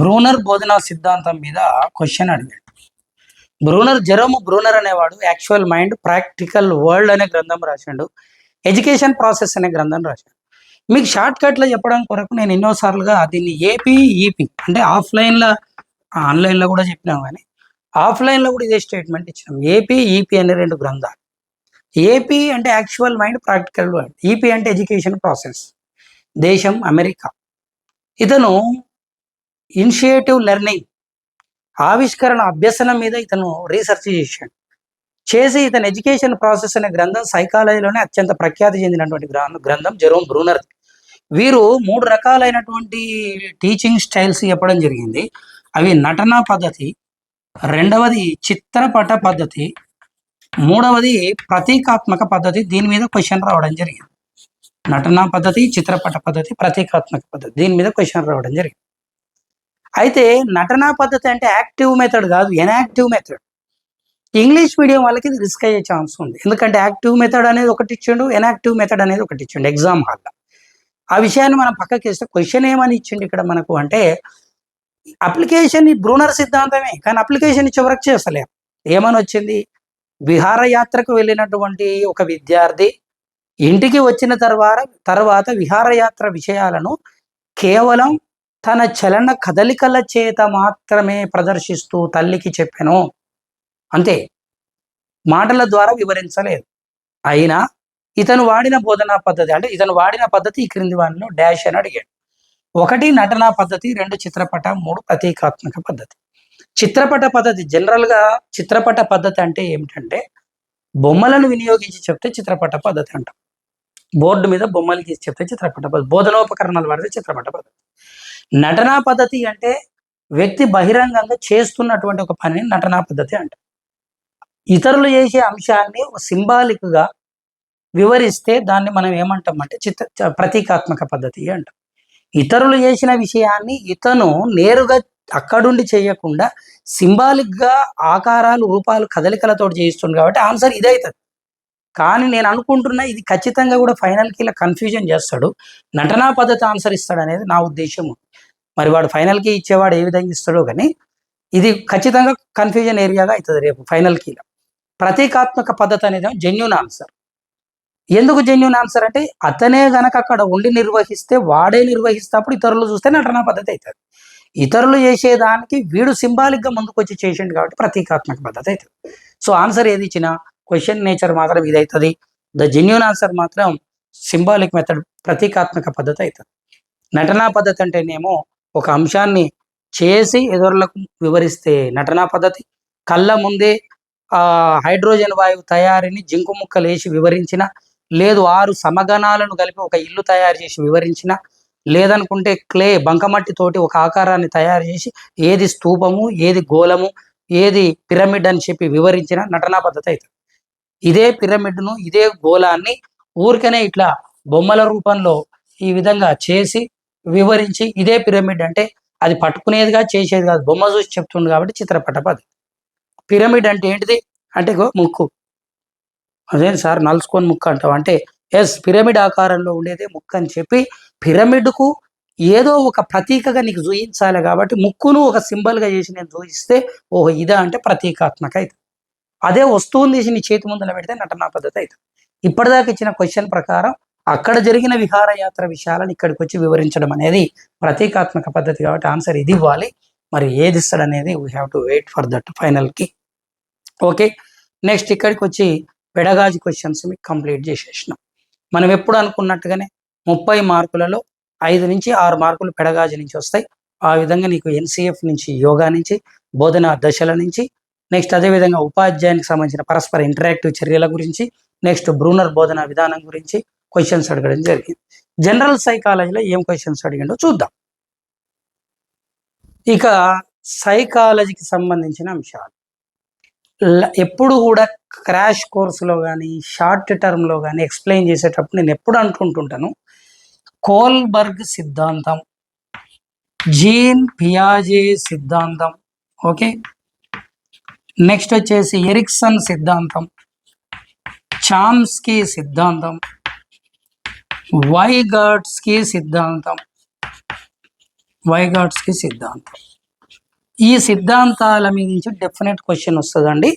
బ్రూనర్ బోధనా సిద్ధాంతం మీద క్వశ్చన్ అడిగాడు. జెరోమ్ బ్రూనర్ అనేవాడు యాక్చువల్ మైండ్, ప్రాక్టికల్ వరల్డ్ అనే గ్రంథం రాశాడు, ఎడ్యుకేషన్ ప్రాసెస్ అనే గ్రంథం రాశాడు. మీకు షార్ట్ కట్లో చెప్పడం కొరకు నేను ఎన్నోసార్లుగా దీన్ని ఏపీఈపీ అంటే ఆఫ్లైన్లో ఆన్లైన్లో కూడా చెప్పినాం, కానీ ఆఫ్లైన్లో కూడా ఇదే స్టేట్మెంట్ ఇచ్చినాం. ఏపీఈపీ అనే 2 గ్రంథాలు. ఏపీ అంటే actual mind, practical world. EP అంటే ఎడ్యుకేషన్ ప్రాసెస్. దేశం అమెరికా. ఇతను ఇనిషియేటివ్ లెర్నింగ్, ఆవిష్కరణ అభ్యసనం మీద ఇతను రీసెర్చ్ చేసి ఇతను ఎడ్యుకేషన్ ప్రాసెస్ అనే గ్రంథం సైకాలజీలోనే అత్యంత ప్రఖ్యాతి చెందినటువంటి గ్రంథం జెరోమ్ బ్రూనర్. వీరు 3 రకాలైనటువంటి టీచింగ్ స్టైల్స్ చెప్పడం జరిగింది. అవి నటనా పద్ధతి, రెండవది చిత్రపట పద్ధతి, మూడవది ప్రతీకాత్మక పద్ధతి. దీని మీద క్వశ్చన్ రావడం జరిగింది. నటనా పద్ధతి, చిత్రపట పద్ధతి, ప్రతీకాత్మక పద్ధతి, దీని మీద క్వశ్చన్ రావడం జరిగింది. అయితే నటనా పద్ధతి అంటే యాక్టివ్ మెథడ్ కాదు, ఎనాక్టివ్ మెథడ్. ఇంగ్లీష్ మీడియం వాళ్ళకి ఇది రిస్క్ అయ్యే ఛాన్స్ ఉంది, ఎందుకంటే యాక్టివ్ మెథడ్ అనేది ఒకటి ఇచ్చిండు, ఎనాక్టివ్ మెథడ్ అనేది ఒకటి ఇచ్చిండు ఎగ్జామ్ హాల్లో. ఆ విషయాన్ని మనం పక్కకి వేస్తే క్వశ్చన్ ఏమని ఇచ్చిండు ఇక్కడ మనకు అంటే, అప్లికేషన్ బ్రూనర్ సిద్ధాంతమే, కానీ అప్లికేషన్ చివరకు చేస్తలేరు. ఏమని వచ్చింది, విహారయాత్రకు వెళ్ళినటువంటి ఒక విద్యార్థి ఇంటికి వచ్చిన తర్వాత విహారయాత్ర విషయాలను కేవలం తన చలన కదలికల చేత మాత్రమే ప్రదర్శిస్తూ తల్లికి చెప్పెను, అంతే, మాటల ద్వారా వివరించలేదు. అయినా ఇతను వాడిన బోధనా పద్ధతి అంటే ఇతను వాడిన పద్ధతి ఈ క్రింది వానిలో డాష్ అని అడిగాడు. 1 నటనా పద్ధతి, 2 చిత్రపట, 3 ప్రతీకాత్మక పద్ధతి. చిత్రపట పద్ధతి జనరల్గా చిత్రపట పద్ధతి అంటే ఏమిటంటే, బొమ్మలను వినియోగించి చెప్తే చిత్రపట పద్ధతి అంటాం. బోర్డు మీద బొమ్మలు గీసి చెప్తే చిత్రపట పద్ధతి, బోధనోపకరణాలు వాడితే చిత్రపట పద్ధతి. నటనా పద్ధతి అంటే వ్యక్తి బహిరంగంగా చేస్తున్నటువంటి ఒక పనిని నటనా పద్ధతి అంటారు. ఇతరులు చేసే అంశాన్ని సింబాలిక్ గా వివరిస్తే దాన్ని మనం ఏమంటామంటే ప్రతీకాత్మక పద్ధతి అంటాం. ఇతరులు చేసిన విషయాన్ని ఇతను నేరుగా అక్కడుండి చేయకుండా సింబాలిక్ గా ఆకారాలు, రూపాలు, కదలికలతో చేయిస్తుంది కాబట్టి ఆన్సర్ ఇదే అవుతుంది. కానీ నేను అనుకుంటున్నా ఇది ఖచ్చితంగా కూడా ఫైనల్కి ఇలా కన్ఫ్యూజన్ చేస్తాడు, నటనా పద్ధతి ఆన్సర్ ఇస్తాడు అనేది నా ఉద్దేశము. మరి వాడు ఫైనల్కి ఇచ్చేవాడు ఏ విధంగా ఇస్తాడో, కానీ ఇది ఖచ్చితంగా కన్ఫ్యూజన్ ఏరియాగా అవుతుంది రేపు ఫైనల్కి. ప్రతీకాత్మక పద్ధతి అనేది జెన్యూన్ ఆన్సర్. ఎందుకు జెన్యూన్ ఆన్సర్ అంటే, అతనే గనక అక్కడ ఉండి నిర్వహిస్తే, వాడే నిర్వహిస్తేప్పుడు ఇతరులు చూస్తే నటనా పద్ధతి అవుతుంది. ఇతరులు చేసేదానికి వీడు సింబాలిక్గా ముందుకు వచ్చి చేసిండు కాబట్టి ప్రతీకాత్మక పద్ధతి అవుతుంది. సో ఆన్సర్ ఏది ఇచ్చినా క్వశ్చన్ నేచర్ మాత్రం ఇది అవుతుంది, ద జెన్యూన్ ఆన్సర్ మాత్రం సింబాలిక్ మెథడ్, ప్రతీకాత్మక పద్ధతి అవుతుంది. నటనా పద్ధతి అంటేనేమో ఒక అంశాన్ని చేసి ఇతరులకు వివరిస్తే నటనా పద్ధతి, కళ్ళ ముందే హైడ్రోజన్ వాయువు తయారీని జింకు ముక్కలు వేసి వివరించిన, లేదు 6 సమగణాలను కలిపి ఒక ఇల్లు తయారు చేసి వివరించిన, లేదనుకుంటే క్లే బంకమట్టి తోటి ఒక ఆకారాన్ని తయారు చేసి ఏది స్తూపము, ఏది గోళము, ఏది పిరమిడ్ అని చెప్పి వివరించిన నటనా పద్ధతి అవుతుంది. ఇదే పిరమిడ్ను, ఇదే గోళాన్ని ఊరికనే ఇట్లా బొమ్మల రూపంలో ఈ విధంగా చేసి వివరించి ఇదే పిరమిడ్ అంటే అది పట్టుకునేదిగా చేసేది కాదు, బొమ్మ చూసి చెప్తుంది కాబట్టి చిత్రపట పద్ధతి. పిరమిడ్ అంటే ఏంటిది అంటే ముక్కు, అదే సార్ నలుసుకొని ముక్కు అంటాం అంటే ఎస్, పిరమిడ్ ఆకారంలో ఉండేదే ముక్కు అని చెప్పి పిరమిడ్కు ఏదో ఒక ప్రతీకగా నీకు చూయించాలి కాబట్టి ముక్కును ఒక సింబల్గా చేసి నేను చూపిస్తే ఓహో ఇదా అంటే ప్రతీకాత్మక అవుతుంది. అదే వస్తువుని తీసి నీ చేతి ముందర పెడితే నటనా పద్ధతి అవుతుంది. ఇప్పటిదాకా ఇచ్చిన క్వశ్చన్ ప్రకారం అక్కడ జరిగిన విహారయాత్ర విషయాలను ఇక్కడికి వచ్చి వివరించడం అనేది ప్రతీకాత్మక పద్ధతి కాబట్టి ఆన్సర్ ఇది ఇవ్వాలి. మరి ఏది ఇస్తాడు అనేది we have to wait for that ఫైనల్కి. ఓకే, నెక్స్ట్ ఇక్కడికి వచ్చి పెడగాజీ క్వశ్చన్స్ మీకు కంప్లీట్ చేసేసినాం. మనం ఎప్పుడు అనుకున్నట్టుగానే 30 మార్కులలో 5 నుంచి 6 మార్కులు పెడగాజీ నుంచి వస్తాయి. ఆ విధంగా నీకు ఎన్సిఎఫ్ నుంచి, యోగా నుంచి, బోధనా దశల నుంచి, నెక్స్ట్ అదేవిధంగా ఉపాధ్యాయానికి సంబంధించిన పరస్పర ఇంటరాక్టివ్ చర్యల గురించి, నెక్స్ట్ బ్రూనర్ బోధనా విధానం గురించి క్వశ్చన్స్ అడగడం జరిగింది. జనరల్ సైకాలజీలో ఏం క్వశ్చన్స్ అడిగిండో చూద్దాం. ఇక సైకాలజీకి సంబంధించిన అంశాలు ఎప్పుడు కూడా క్రాష్ కోర్సులో కానీ షార్ట్ టర్మ్లో కానీ ఎక్స్ప్లెయిన్ చేసేటప్పుడు నేను ఎప్పుడు అనుకుంటుంటాను, కోల్బర్గ్ సిద్ధాంతం, జీన్ పియాజే సిద్ధాంతం, ఓకే, నెక్స్ట్ వచ్చేసి ఎరిక్సన్ సిద్ధాంతం, చామ్స్కీ సిద్ధాంతం, వైగాట్స్కీ సిద్ధాంతం, ఈ సిద్ధాంతాల మీద నుంచి డెఫినెట్ క్వశ్చన్ వస్తుందండి.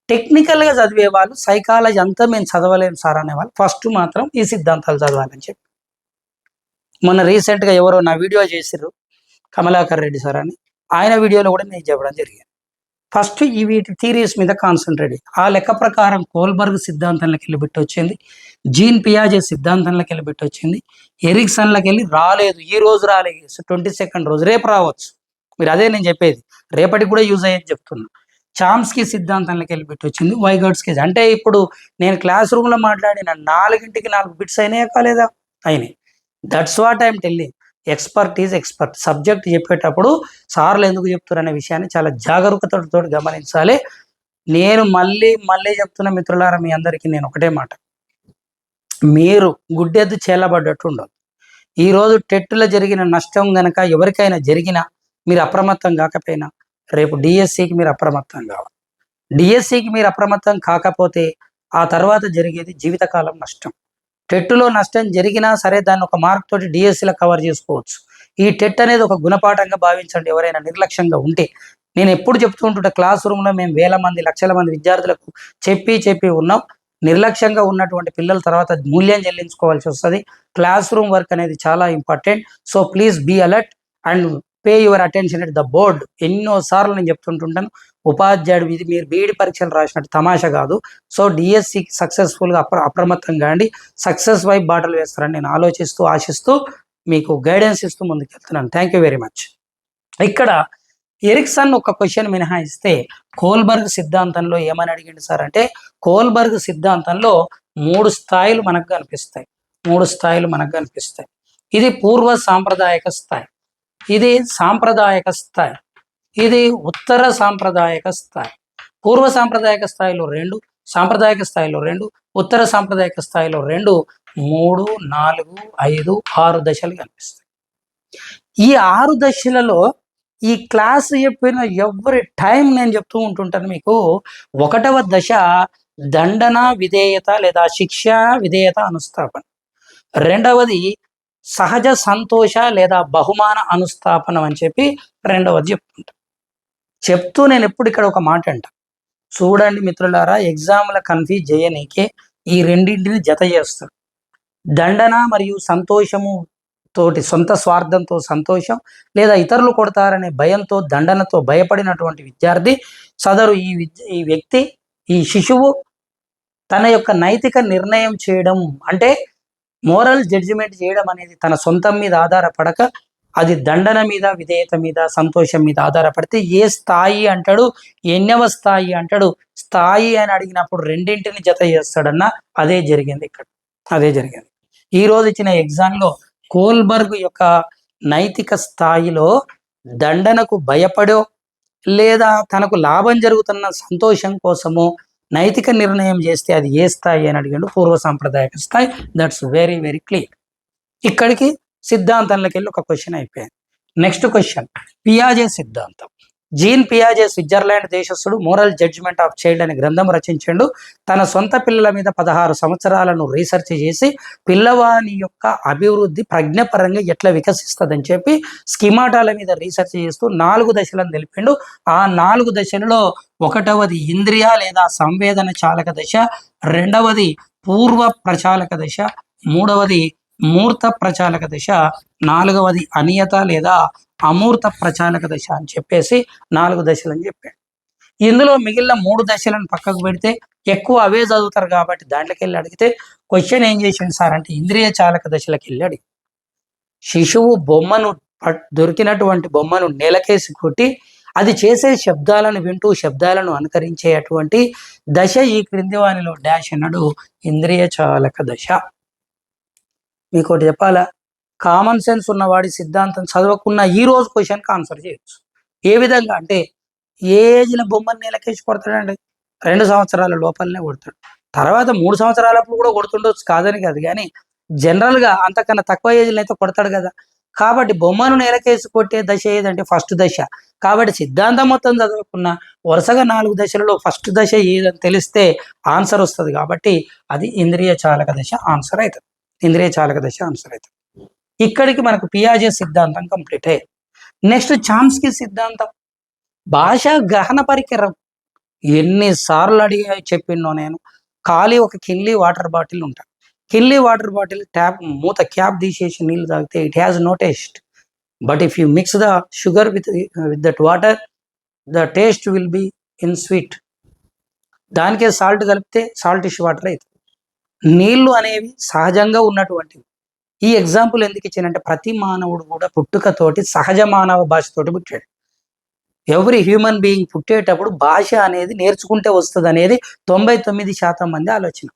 టెక్నికల్గా చదివే వాళ్ళు సైకాలజీ అంతా మేము చదవలేము సార్ అనేవాళ్ళు ఫస్ట్ మాత్రం ఈ సిద్ధాంతాలు చదవాలని చెప్పి, మొన్న రీసెంట్గా ఎవరో నా వీడియో చేసిర్రు కమలాకర్ రెడ్డి సార్ అని, ఆయన వీడియోలో కూడా నేను చెప్పడం జరిగింది. ఫస్ట్ ఈ వీటి థీరీస్ మీద కాన్సన్ట్రేట్. ఆ లెక్క ప్రకారం కోల్బర్గ్ సిద్ధాంతంలోకి వెళ్ళి బిట్ వచ్చింది, జీన్ పియాజే సిద్ధాంతంలోకి వెళ్ళి బిట్ వచ్చింది, ఎరిక్సన్లోకి వెళ్ళి రాలేదు, ఈ రోజు రాలేదు, 22nd రోజు, రేపు రావచ్చు. మీరు అదే నేను చెప్పేది, రేపటికి కూడా యూజ్ అయ్యేది చెప్తున్నా. చామ్స్కీ సిద్ధాంతంలోకి వెళ్ళి బిట్ వచ్చింది, వైగాట్స్కీ. అంటే ఇప్పుడు నేను క్లాస్ రూమ్లో మాట్లాడిన 4కి 4 బిట్స్ అయినాయా కాలేదా? అయినాయి. That's what I'm telling. Expert is expert. Subject చెప్పేటప్పుడు సార్లు ఎందుకు చెప్తారు అనే విషయాన్ని చాలా జాగరూకతతో గమనించాలి. నేను మళ్ళీ చెప్తున్న మిత్రులారా, మీ అందరికీ నేను ఒకటే మాట, మీరు గుడ్డెద్దు చేలబడ్డట్టు ఉండదు. ఈరోజు టెట్లో జరిగిన నష్టం గనక ఎవరికైనా జరిగినా మీరు అప్రమత్తం కాకపోయినా రేపు డిఎస్సికి మీరు అప్రమత్తం కావాలి. డిఎస్సికి మీరు అప్రమత్తం కాకపోతే ఆ తర్వాత జరిగేది జీవితకాలం నష్టం. టెట్లో నష్టం జరిగినా సరే దాన్ని ఒక మార్క్ తోటి డిఎస్సిలో కవర్ చేసుకోవచ్చు. ఈ టెట్ అనేది ఒక గుణపాఠంగా భావించండి. ఎవరైనా నిర్లక్ష్యంగా ఉంటే, నేను ఎప్పుడు చెప్తూ ఉంటుంటే, క్లాస్ రూమ్లో మేము వేల మంది లక్షల మంది విద్యార్థులకు చెప్పి ఉన్నాం. నిర్లక్ష్యంగా ఉన్నటువంటి పిల్లల తర్వాత మూల్యం చెల్లించుకోవాల్సి వస్తుంది. క్లాస్ రూమ్ వర్క్ అనేది చాలా important. So please be alert and pay your attention at the board. ఎన్నోసార్లు నేను చెప్తుంటుంటాను, ఉపాధ్యాయుడు ఇది మీరు బీఈడి పరీక్షలు రాసినట్టు తమాషా కాదు. సో డిఎస్సికి సక్సెస్ఫుల్గా అప్రమత్తంగా అండి, సక్సెస్ వైపు బాటలు వేస్తారని నేను ఆశిస్తూ మీకు గైడెన్స్ ఇస్తూ ముందుకు వెళ్తున్నాను. Thank you very much. ఇక్కడ ఎరిక్సన్ ఒక క్వశ్చన్ మినహాయిస్తే కోల్బర్గ్ సిద్ధాంతంలో ఏమని అడిగింది సార్ అంటే, కోల్బర్గ్ సిద్ధాంతంలో 3 స్థాయిలు మనకు కనిపిస్తాయి. ఇది పూర్వ సాంప్రదాయక స్థాయి, ఇది సాంప్రదాయక స్థాయి, ఇది ఉత్తర సాంప్రదాయక స్థాయి. పూర్వ సాంప్రదాయక స్థాయిలో 2, సాంప్రదాయక స్థాయిలో 2, ఉత్తర సాంప్రదాయక స్థాయిలో 2, 3, 4, 5, 6 దశలు కనిపిస్తాయి. ఈ 6 దశలలో ఈ క్లాస్ చెప్పిన ఎవరి టైం నేను చెప్తూ ఉంటుంటాను మీకు. 1వ దశ దండన విధేయత లేదా శిక్ష విధేయత అనుస్థాపన. 2వది సహజ సంతోష లేదా బహుమాన అనుస్థాపనం అని చెప్పి 2వది చెప్తూ నేను ఎప్పుడు ఇక్కడ ఒక మాట అంట, చూడండి మిత్రులారా, ఎగ్జామ్ల కన్ఫ్యూజ్ చేయనీకే ఈ రెండింటిని జత చేస్తాడు. దండన మరియు సంతోషము తోటి, సొంత స్వార్థంతో సంతోషం లేదా ఇతరులు కొడతారనే భయంతో దండనతో భయపడినటువంటి విద్యార్థి, సదరు ఈ వ్యక్తి, ఈ శిశువు తన యొక్క నైతిక నిర్ణయం చేయడం అంటే మోరల్ జడ్జిమెంట్ చేయడం అనేది తన సొంతం మీద ఆధారపడక అది దండన మీద, విధేయత మీద, సంతోషం మీద ఆధారపడితే ఏ స్థాయి అంటాడు, ఎన్నవ స్థాయి అంటాడు. స్థాయి అని అడిగినప్పుడు రెండింటిని జత చేస్తాడన్నా అదే జరిగింది ఇక్కడ. ఈ రోజు ఇచ్చిన ఎగ్జామ్లో కోల్బర్గ్ యొక్క నైతిక స్థాయిలో దండనకు భయపడో లేదా తనకు లాభం జరుగుతున్న సంతోషం కోసమో నైతిక నిర్ణయం చేస్తే అది ఏ స్థాయి అని అడిగాడు, పూర్వ సాంప్రదాయక స్థాయి. That's very very clear. ఇక్కడికి సిద్ధాంతంలోకి వెళ్ళి ఒక క్వశ్చన్ అయిపోయింది. నెక్స్ట్ క్వశ్చన్, పియాజే సిద్ధాంతం. జీన్ పియాజే స్విట్జర్లాండ్ దేశస్థుడు మోరల్ జడ్జిమెంట్ ఆఫ్ చైల్డ్ అనే గ్రంథం రచించాడు. తన సొంత పిల్లల మీద 16 సంవత్సరాలను రీసెర్చ్ చేసి పిల్లవాని యొక్క అభివృద్ధి ప్రజ్ఞపరంగా ఎట్లా వికసిస్తుందని చెప్పి స్కిమాటాల మీద రీసెర్చ్ చేస్తూ 4 దశలను తెలిపిండు. ఆ 4 దశలలో ఒకటవది ఇంద్రియ లేదా సంవేదన చాలక దశ, రెండవది పూర్వ ప్రచాలక దశ, మూడవది మూర్త ప్రచాలక దశ, నాలుగవది అనియత లేదా అమూర్త ప్రచాలక దశ అని చెప్పేసి 4 దశలు అని చెప్పాడు. ఇందులో మిగిలిన 3 దశలను పక్కకు పెడితే ఎక్కువ అవే చదువుతారు కాబట్టి దాంట్లోకి వెళ్ళి అడిగితే క్వశ్చన్ ఏం చేసింది సార్ అంటే ఇంద్రియ చాలక దశలకు వెళ్ళి అడిగి శిశువు బొమ్మను దొరికినటువంటి బొమ్మను నేలకేసి కొట్టి అది చేసే శబ్దాలను వింటూ శబ్దాలను అనుకరించేటువంటి దశ ఈ క్రింది వానిలో డాష్ అన్నాడు ఇంద్రియ చాలక దశ. మీకు ఒకటి చెప్పాలా, కామన్ సెన్స్ ఉన్నవాడి సిద్ధాంతం చదవకున్న ఈ రోజు క్వశ్చన్కి ఆన్సర్ చేయొచ్చు. ఏ విధంగా అంటే ఏ ఏజ్లో బొమ్మను నేలకేసి కొడతాడండి, 2 సంవత్సరాల లోపలనే కొడతాడు. తర్వాత 3 సంవత్సరాలప్పుడు కూడా కొడుతుండొచ్చు, కాదని కాదు, కానీ జనరల్గా అంతకన్నా తక్కువ ఏజ్లో అయితే కొడతాడు కదా. కాబట్టి బొమ్మను నేలకేసి కొట్టే దశ ఏదంటే ఫస్ట్ దశ. కాబట్టి సిద్ధాంతం మొత్తం చదవకున్న వరుసగా 4 దశలలో ఫస్ట్ దశ ఏదని తెలిస్తే ఆన్సర్ వస్తుంది. కాబట్టి అది ఇంద్రియ చాలక దశ ఆన్సర్ అవుతుంది. ఇంద్రియ చాలక దశ ఆన్సర్ అవుతుంది. ఇక్కడికి మనకు పియాజే సిద్ధాంతం కంప్లీట్ అయ్యింది. నెక్స్ట్ చామ్స్కీ సిద్ధాంతం, భాషా గ్రహణ పరికరం. ఎన్నిసార్లు అడిగా చెప్పినో నేను. ఖాళీ ఒక కిన్లీ వాటర్ బాటిల్ ఉంటుంది. కిన్లీ వాటర్ బాటిల్ ట్యాప్ మూత క్యాప్ తీసేసి నీళ్ళు తాగితే it has no taste. But if you mix the sugar with that water the taste will be in sweet. దానికే సాల్ట్ కలిపితే సాల్టిష్ వాటర్ అవుతుంది. నీళ్లు అనేవి సహజంగా ఉన్నటువంటివి. ఈ ఎగ్జాంపుల్ ఎందుకు ఇచ్చానంటే ప్రతి మానవుడు కూడా పుట్టుకతోటి సహజ మానవ భాషతోటి పుట్టాడు. ఎవ్రీ హ్యూమన్ బీయింగ్ పుట్టేటప్పుడు భాష అనేది నేర్చుకుంటే వస్తుంది అనేది 99% మంది ఆలోచన.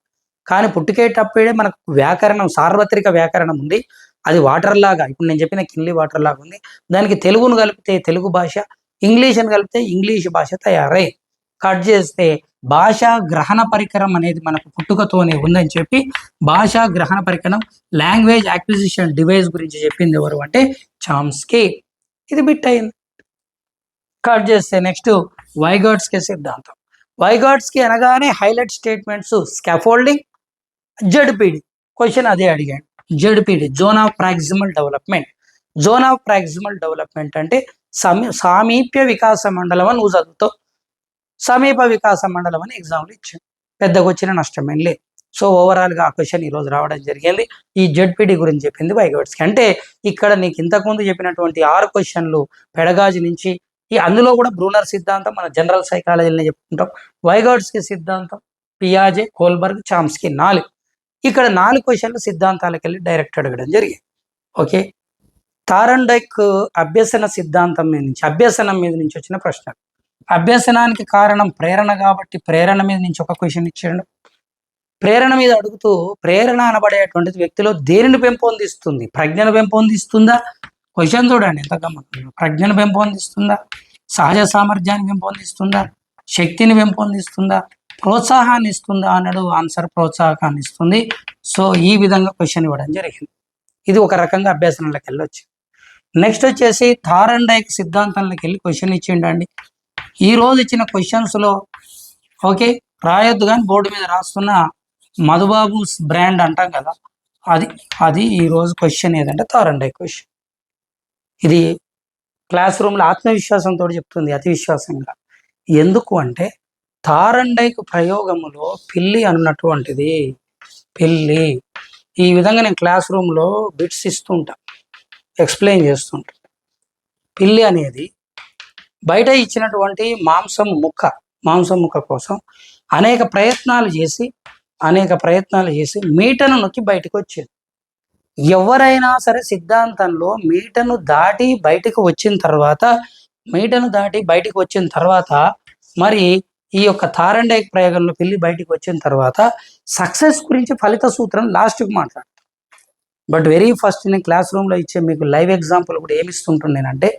కానీ పుట్టుకేటప్పుడే మనకు వ్యాకరణం, సార్వత్రిక వ్యాకరణం ఉంది. అది వాటర్ లాగా, ఇప్పుడు నేను చెప్పిన కిన్లీ వాటర్ లాగా ఉంది. దానికి తెలుగును కలిపితే తెలుగు భాష, ఇంగ్లీష్ని కలిపితే ఇంగ్లీష్ భాష తయారై కట్ చేస్తే భాషా గ్రహణ పరికరం అనేది మనకు పుట్టుకతోనే ఉందని చెప్పి భాషా గ్రహణ పరికరం లాంగ్వేజ్ అక్విజిషన్ డివైస్ గురించి చెప్పింది ఎవరు అంటే చామ్స్కీ. ఇది బిట్ అయింది. కట్ చేస్తే నెక్స్ట్ వైగాట్స్కీ సిద్ధాంతం. వైగాట్స్కీ అనగానే highlight statements scaffolding, ZPD. Question అదే అడిగాడు. ZPD zone of proximal development. Zone of proximal development అంటే సామీప్య వికాస మండలం అని నువ్వు చదువుతావు. సమీప వికాస మండలం అని ఎగ్జామ్లు ఇచ్చాడు. పెద్దగా వచ్చిన నష్టమేం లేదు. సో ఓవరాల్గా ఆ క్వశ్చన్ ఈరోజు రావడం జరిగింది. ఈ జడ్పీడి గురించి చెప్పింది వైగాట్స్కీ. అంటే ఇక్కడ నీకు ఇంతకుముందు చెప్పినటువంటి 6 క్వశ్చన్లు పెడగాజి నుంచి, అందులో కూడా బ్రూనర్ సిద్ధాంతం మన జనరల్ సైకాలజీని చెప్పుకుంటాం. వైగాట్స్కీ సిద్ధాంతం, పియాజే, కోల్బర్గ్, చామ్స్కీ 4. ఇక్కడ 4 క్వశ్చన్లు సిద్ధాంతాలకు వెళ్ళి డైరెక్ట్ అడగడం జరిగింది. ఓకే. థారండైక్ అభ్యసన సిద్ధాంతం మీద నుంచి, అభ్యసనం మీద నుంచి వచ్చిన ప్రశ్న. అభ్యసనానికి కారణం ప్రేరణ కాబట్టి ప్రేరణ మీద నుంచి ఒక క్వశ్చన్ ఇచ్చాడు. ప్రేరణ మీద అడుగుతూ ప్రేరణ అనబడేటువంటిది వ్యక్తిలో దేనిని పెంపొందిస్తుంది? ప్రజ్ఞను పెంపొందిస్తుందా? క్వశ్చన్ చూడండి ఎంత గమ్మత్తుగా. ప్రజ్ఞను పెంపొందిస్తుందా? సహజ సామర్థ్యాన్ని పెంపొందిస్తుందా? శక్తిని పెంపొందిస్తుందా? ప్రోత్సాహాన్ని ఇస్తుందా అన్నాడు. ఆన్సర్ ప్రోత్సాహాన్ని ఇస్తుంది. సో ఈ విధంగా క్వశ్చన్ ఇవ్వడం జరిగింది. ఇది ఒక రకంగా అభ్యసనంలోకి వెళ్ళొచ్చు. నెక్స్ట్ వచ్చేసి థారండైక్ సిద్ధాంతంలోకి వెళ్ళి క్వశ్చన్ ఇచ్చిండండి. ఈ రోజు ఇచ్చిన క్వశ్చన్స్లో ఓకే రాయొద్దు కానీ బోర్డు మీద రాస్తున్న మధుబాబు బ్రాండ్ అంటాం కదా, అది ఈరోజు క్వశ్చన్ ఏదంటే థారండైక్ క్వశ్చన్. ఇది క్లాస్ రూమ్లో ఆత్మవిశ్వాసంతో చెప్తుంది, అతి విశ్వాసంగా. ఎందుకు అంటే థారండైక్ ప్రయోగములో పిల్లి అన్నటువంటిది, పిల్లి ఈ విధంగా నేను క్లాస్ రూమ్లో బిట్స్ ఇస్తుంటా, ఎక్స్ప్లెయిన్ చేస్తుంటా. పిల్లి అనేది బయట ఇచ్చినటువంటి మాంసం ముక్క కోసం అనేక ప్రయత్నాలు చేసి మీటను నొక్కి బయటకు వచ్చేది. ఎవరైనా సరే సిద్ధాంతంలో మీటను దాటి బయటకు వచ్చిన తర్వాత మరి ఈ యొక్క థారండైక్ ప్రయోగంలో పిల్లి బయటకు వచ్చిన తర్వాత సక్సెస్ గురించి ఫలిత సూత్రం లాస్ట్కి మాట్లాడతాను. బట్ వెరీ ఫస్ట్ నేను క్లాస్ రూమ్లో ఇచ్చే మీకు లైవ్ ఎగ్జాంపుల్ కూడా ఏమి ఇస్తుంటుండేనంటే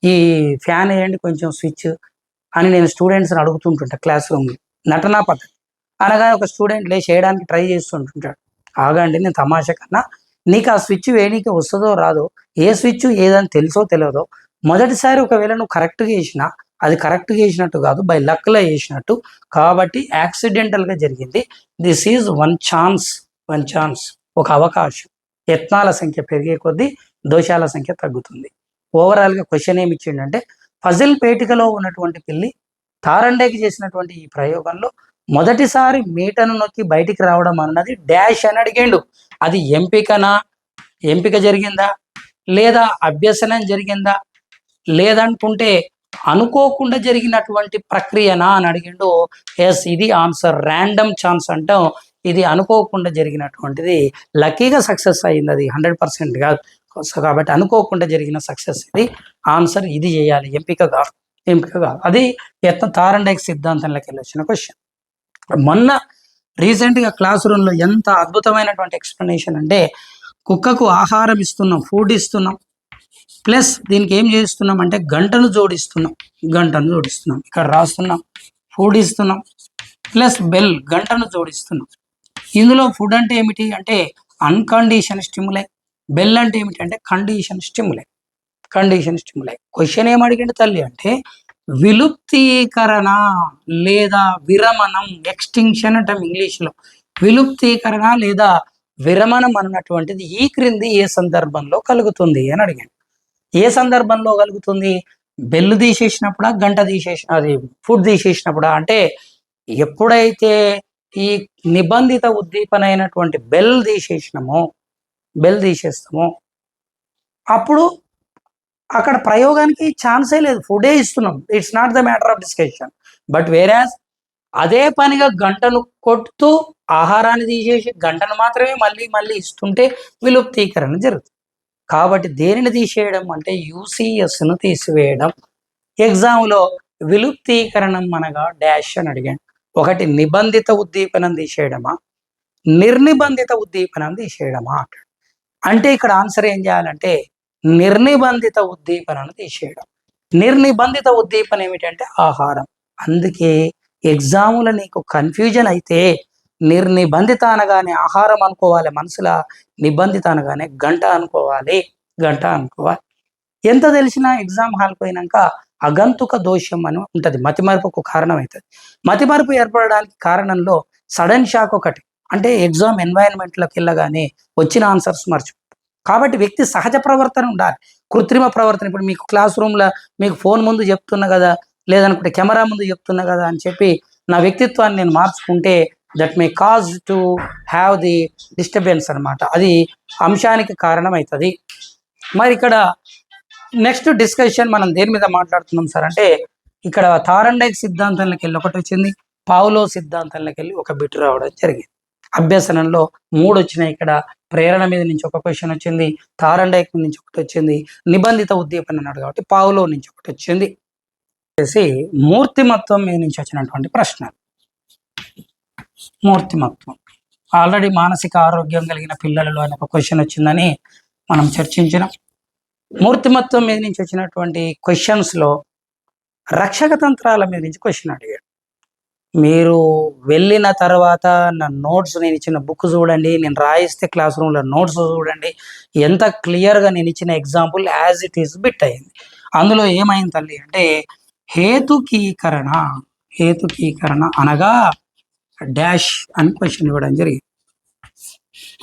ఈ ఫ్యాన్ వేయండి కొంచెం స్విచ్ అని నేను స్టూడెంట్స్ని అడుగుతుంటుంటా క్లాస్ రూమ్లో. నటనా పద్ధతి అనగా ఒక స్టూడెంట్ లేచి వేయడానికి ట్రై చేస్తుంటుంటాడు. ఆగండి, నేను తమాషా కన్నా నీకు ఆ స్విచ్ వేయడానికి వస్తుందో రాదో, ఏ స్విచ్ ఏదని తెలుసో తెలియదో, మొదటిసారి ఒకవేళ నువ్వు కరెక్ట్గా వేసినా అది కరెక్ట్గా చేసినట్టు కాదు, బై లక్లో చేసినట్టు. కాబట్టి యాక్సిడెంటల్గా జరిగింది. దిస్ ఈజ్ వన్ ఛాన్స్, ఒక అవకాశం. యత్నాల సంఖ్య పెరిగే కొద్దీ దోషాల సంఖ్య తగ్గుతుంది. ఓవరాల్గా క్వశ్చన్ ఏమి ఇచ్చిండంటే, పజిల్ పేటికలో ఉన్నటువంటి పిల్లి తారండేకి చేసినటువంటి ఈ ప్రయోగంలో మొదటిసారి మీటను నొక్కి బయటికి రావడం అన్నది డాష్ అని అడిగిండు. అది ఎంపిక జరిగిందా, లేదా అభ్యసనం జరిగిందా, లేదనుకుంటే అనుకోకుండా జరిగినటువంటి ప్రక్రియనా అని అడిగిండు. ఎస్, ఇది ఆన్సర్. ర్యాండమ్ ఛాన్స్ అంటాం, ఇది అనుకోకుండా జరిగినటువంటిది. లక్కీగా సక్సెస్ అయింది, అది 100% కాదు. కాబట్టి అనుకోకుండా జరిగిన సక్సెస్ ఇది. ఆన్సర్ ఇది చేయాలి, ఎంపిక కాదు. అది తారండేక్ సిద్ధాంతంలోకి వెళ్ళి వచ్చిన క్వశ్చన్. మొన్న రీసెంట్గా క్లాస్ రూమ్లో ఎంత అద్భుతమైనటువంటి ఎక్స్ప్లెనేషన్ అంటే, కుక్కకు ఆహారం ఇస్తున్నాం, ఫుడ్ ఇస్తున్నాం, ప్లస్ దీనికి ఏం చేస్తున్నాం అంటే గంటను జోడిస్తున్నాం. ఇక్కడ రాస్తున్నాం, ఫుడ్ ఇస్తున్నాం ప్లస్ బెల్, గంటను జోడిస్తున్నాం. ఇందులో ఫుడ్ అంటే ఏమిటి అంటే అన్కండిషన్ స్టిములై, బెల్ అంటే ఏమిటి అంటే కండిషన్ స్టిములై. క్వశ్చన్ ఏమడిగింది తల్లి అంటే, విలుప్తీకరణ లేదా విరమణం, ఎక్స్టింక్షన్ అంటాం ఇంగ్లీష్లో. విలుప్తీకరణ లేదా విరమణం అన్నటువంటిది ఈ క్రింది ఏ సందర్భంలో కలుగుతుంది అని అడిగాను. ఏ సందర్భంలో కలుగుతుంది? బెల్లు తీసేసినప్పుడా, గంట అది ఫుడ్ తీసేసినప్పుడా అంటే, ఎప్పుడైతే ఈ నిబంధిత ఉద్దీపన అయినటువంటి బెల్ తీసేస్తామో అప్పుడు అక్కడ ప్రయోగానికి ఛాన్సే లేదు, ఫుడే ఇస్తున్నాం. It's not the matter of discussion. But వేరాజ్ అదే పనిగా గంటను కొడుతూ ఆహారాన్ని తీసేసి గంటను మాత్రమే మళ్ళీ ఇస్తుంటే విలుప్తీకరణ జరుగుతుంది. కాబట్టి దేనిని తీసేయడం అంటే యూసిఎస్ను తీసివేయడం. ఎగ్జామ్లో విలుప్తీకరణం అనగా డాష్ అని అడిగాను. ఒకటి నిబంధిత ఉద్దీపనం తీసేయడమా, నిర్నిబంధిత ఉద్దీపనం తీసేయడమా అంటే ఇక్కడ ఆన్సర్ ఏం చేయాలంటే నిర్నిబంధిత ఉద్దీపనను తీసేయడం. నిర్నిబంధిత ఉద్దీపన ఏమిటంటే ఆహారం. అందుకే ఎగ్జాములో నీకు కన్ఫ్యూజన్ అయితే నిర్నిబంధిత అనగానే ఆహారం అనుకోవాలి మనసులో, నిబంధిత అనగానే గంట అనుకోవాలి. ఎంత తెలిసినా ఎగ్జామ్ హాల్కి పోయినాక అగంతుక దోషం అని ఉంటుంది, మతిమరుపుకు కారణం అవుతుంది. మతిమరుపు ఏర్పడడానికి కారణంలో సడన్ షాక్ ఒకటి, అంటే ఎగ్జామ్ ఎన్వైరన్మెంట్లోకి వెళ్ళగానే వచ్చిన ఆన్సర్స్ మర్చిపో. కాబట్టి వ్యక్తి సహజ ప్రవర్తన ఉండాలి, కృత్రిమ ప్రవర్తన. ఇప్పుడు మీకు క్లాస్ రూమ్లో మీకు ఫోన్ ముందు చెప్తున్నా కదా, లేదనుకుంటే కెమెరా ముందు చెప్తున్నా కదా అని చెప్పి నా వ్యక్తిత్వాన్ని నేను మార్చుకుంటే that may cause to have the disturbance అనమాట. అది అంశానికి కారణం అవుతుంది. మరి ఇక్కడ నెక్స్ట్ డిస్కషన్ మనం దేని మీద మాట్లాడుతున్నాం సార్ అంటే, ఇక్కడ తారండైక్ సిద్ధాంతంలోకి వెళ్ళి ఒకటి వచ్చింది, పావులో సిద్ధాంతంలోకి వెళ్ళి ఒక బిట్ రావడం జరిగింది. అభ్యసనంలో 3 వచ్చినాయి. ఇక్కడ ప్రేరణ మీద నుంచి ఒక క్వశ్చన్ వచ్చింది, తారండైక్ నుంచి ఒకటి వచ్చింది, నిబంధిత ఉద్దీపన అన్నాడు కాబట్టి పావులో నుంచి ఒకటి వచ్చింది. మూర్తిమత్వం మీద నుంచి వచ్చినటువంటి ప్రశ్న. మూర్తిమత్వం ఆల్రెడీ మానసిక ఆరోగ్యం కలిగిన పిల్లలలో అని ఒక క్వశ్చన్ వచ్చిందని మనం చర్చించినాం. మూర్తిమత్వం మీద నుంచి వచ్చినటువంటి క్వశ్చన్స్లో రక్షక తంత్రాల మీద నుంచి క్వశ్చన్ అడిగాడు. మీరు వెళ్ళిన తర్వాత నా నోట్స్, నేను ఇచ్చిన బుక్ చూడండి, నేను రాయిస్తే క్లాస్ రూమ్లో నోట్స్ చూడండి, ఎంత క్లియర్గా నేను ఇచ్చిన example as it is bit అయింది. అందులో ఏమైంది తల్లి అంటే హేతుకీకరణ అనగా డాష్ అని క్వశ్చన్ ఇవ్వడం జరిగింది.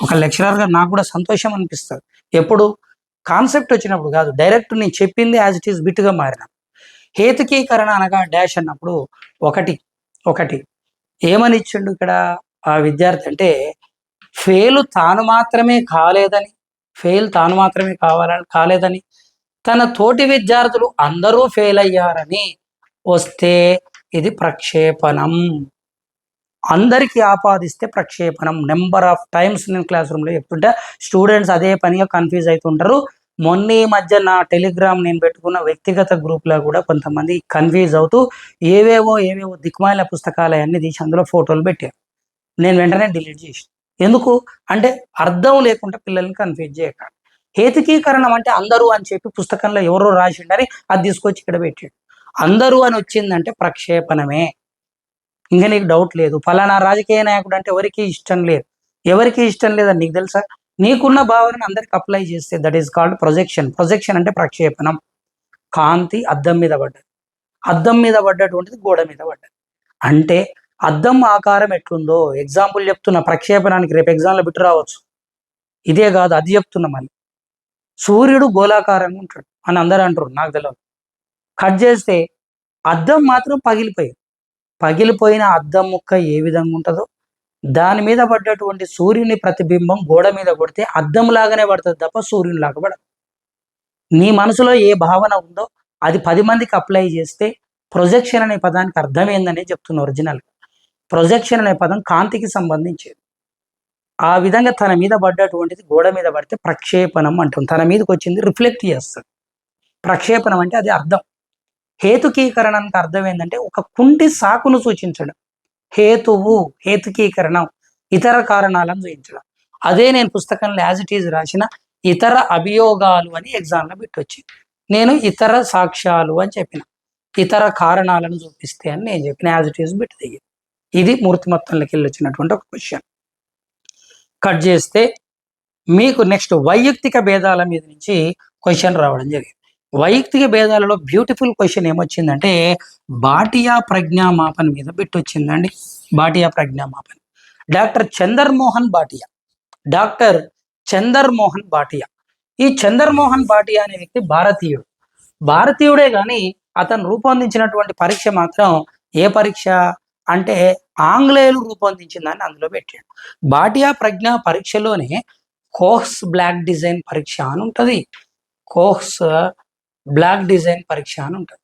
ఒక లెక్చరర్గా నాకు కూడా సంతోషం అనిపిస్తుంది, ఎప్పుడు కాన్సెప్ట్ వచ్చినప్పుడు కాదు, డైరెక్ట్ నేను చెప్పింది యాజ్ ఇట్ ఈస్ బిట్గా మారిన. హేతుకీకరణ అనగా డాష్ అన్నప్పుడు ఒకటి ఏమని ఇచ్చిండు ఇక్కడ ఆ విద్యార్థి అంటే, ఫెయిల్ తాను మాత్రమే కాలేదని, తన తోటి విద్యార్థులు అందరూ ఫెయిల్ అయ్యారని వస్తే ఇది ప్రక్షేపణం. అందరికీ ఆపాదిస్తే ప్రక్షేపణం. నెంబర్ ఆఫ్ టైమ్స్ నేను క్లాస్ రూమ్లో చెప్తుంటే స్టూడెంట్స్ అదే పనిగా కన్ఫ్యూజ్ అవుతుంటారు. మొన్న ఈ మధ్య నా టెలిగ్రామ్ నేను పెట్టుకున్న వ్యక్తిగత గ్రూప్లో కూడా కొంతమంది కన్ఫ్యూజ్ అవుతూ ఏవేవో దిక్మాల పుస్తకాలు అన్నీ తీసి అందులో ఫోటోలు పెట్టారు. నేను వెంటనే డిలీట్ చేసి, ఎందుకు అంటే అర్థం లేకుండా పిల్లల్ని కన్ఫ్యూజ్ చేయకండి. హేతుకీకరణం అంటే అందరూ అని చెప్పి పుస్తకంలో ఎవరో రాసిండని అది తీసుకొచ్చి ఇక్కడ పెట్టాడు. అందరూ అని వచ్చిందంటే ప్రక్షేపణమే, ఇంకా నీకు డౌట్ లేదు. ఫలానా రాజకీయ నాయకుడు అంటే ఎవరికి ఇష్టం లేదని నీకు తెలుసా? నీకున్న భావనను అందరికి అప్లై చేస్తే దట్ ఈస్ కాల్డ్ ప్రొజెక్షన్ అంటే ప్రక్షేపణం. కాంతి అద్దం మీద పడ్డది, అద్దం మీద పడ్డటువంటిది గోడ మీద పడ్డది. అంటే అద్దం ఆకారం ఎట్లుందో ఎగ్జాంపుల్ చెప్తున్న ప్రక్షేపణానికి రేపు ఎగ్జామ్లో బిట్టు రావచ్చు. ఇదే కాదు అది చెప్తున్నా మళ్ళీ. సూర్యుడు గోళాకారంగా ఉంటాడు అని అందరూ అంటారు, నాకు తెలియదు. కట్ చేస్తే అద్దం మాత్రం పగిలిపోయిన అద్దం ముక్క ఏ విధంగా ఉంటుందో దాని మీద పడ్డటువంటి సూర్యుని ప్రతిబింబం గోడ మీద కొడితే అద్దం లాగానే పడుతుంది తప్ప సూర్యుని లాగా పడదు. నీ మనసులో ఏ భావన ఉందో అది 10 మందికి అప్లై చేస్తే ప్రొజెక్షన్ అనే పదానికి అర్థం ఏందనే చెప్తున్నా. ఒరిజినల్ ప్రొజెక్షన్ అనే పదం కాంతికి సంబంధించేది. ఆ విధంగా తన మీద పడ్డటువంటిది గోడ మీద పడితే ప్రక్షేపణం అంటాం. తన మీదకి వచ్చింది రిఫ్లెక్ట్ చేస్తాడు. ప్రక్షేపణం అంటే అది అర్థం. హేతుకీకరణానికి అర్థం ఏంటంటే ఒక కుంటి సాకును సూచించడం. హేతుకీకరణం ఇతర కారణాలను సూచించడం. అదే నేను పుస్తకంలో యాజ్ ఇట్ ఈజ్ రాసిన ఇతర అభియోగాలు అని ఎగ్జామ్లో పెట్టొచ్చి నేను ఇతర సాక్ష్యాలు అని చెప్పిన, ఇతర కారణాలను చూపిస్తే అని నేను చెప్పిన, యాజ్ ఇట్ ఈజ్ బిట్ దిగి. ఇది మూర్తిమత్తంలోకి వెళ్ళి వచ్చినటువంటి ఒక క్వశ్చన్. కట్ చేస్తే మీకు నెక్స్ట్ వైయక్తిక భేదాల మీద నుంచి క్వశ్చన్ రావడం జరిగింది. వైయక్తిక భేదాలలో బ్యూటిఫుల్ క్వశ్చన్ ఏమొచ్చిందంటే బాటియా ప్రజ్ఞామాపన మీద బిట్ వచ్చిందండి. బాటియా ప్రజ్ఞామాపన డాక్టర్ చందర్మోహన్ భాటియా. ఈ చందర్మోహన్ భాటియా అనే వ్యక్తి భారతీయుడే కానీ అతను రూపొందించినటువంటి పరీక్ష మాత్రం ఏ పరీక్ష అంటే ఆంగ్లేయులు రూపొందించిందని అందులో పెట్టాడు. భాటియా ప్రజ్ఞా పరీక్షలోనే కోహ్స్ బ్లాక్ డిజైన్ పరీక్ష అని ఉంటుంది. కోహ్స్ బ్లాక్ డిజైన్ పరీక్ష అని ఉంటుంది.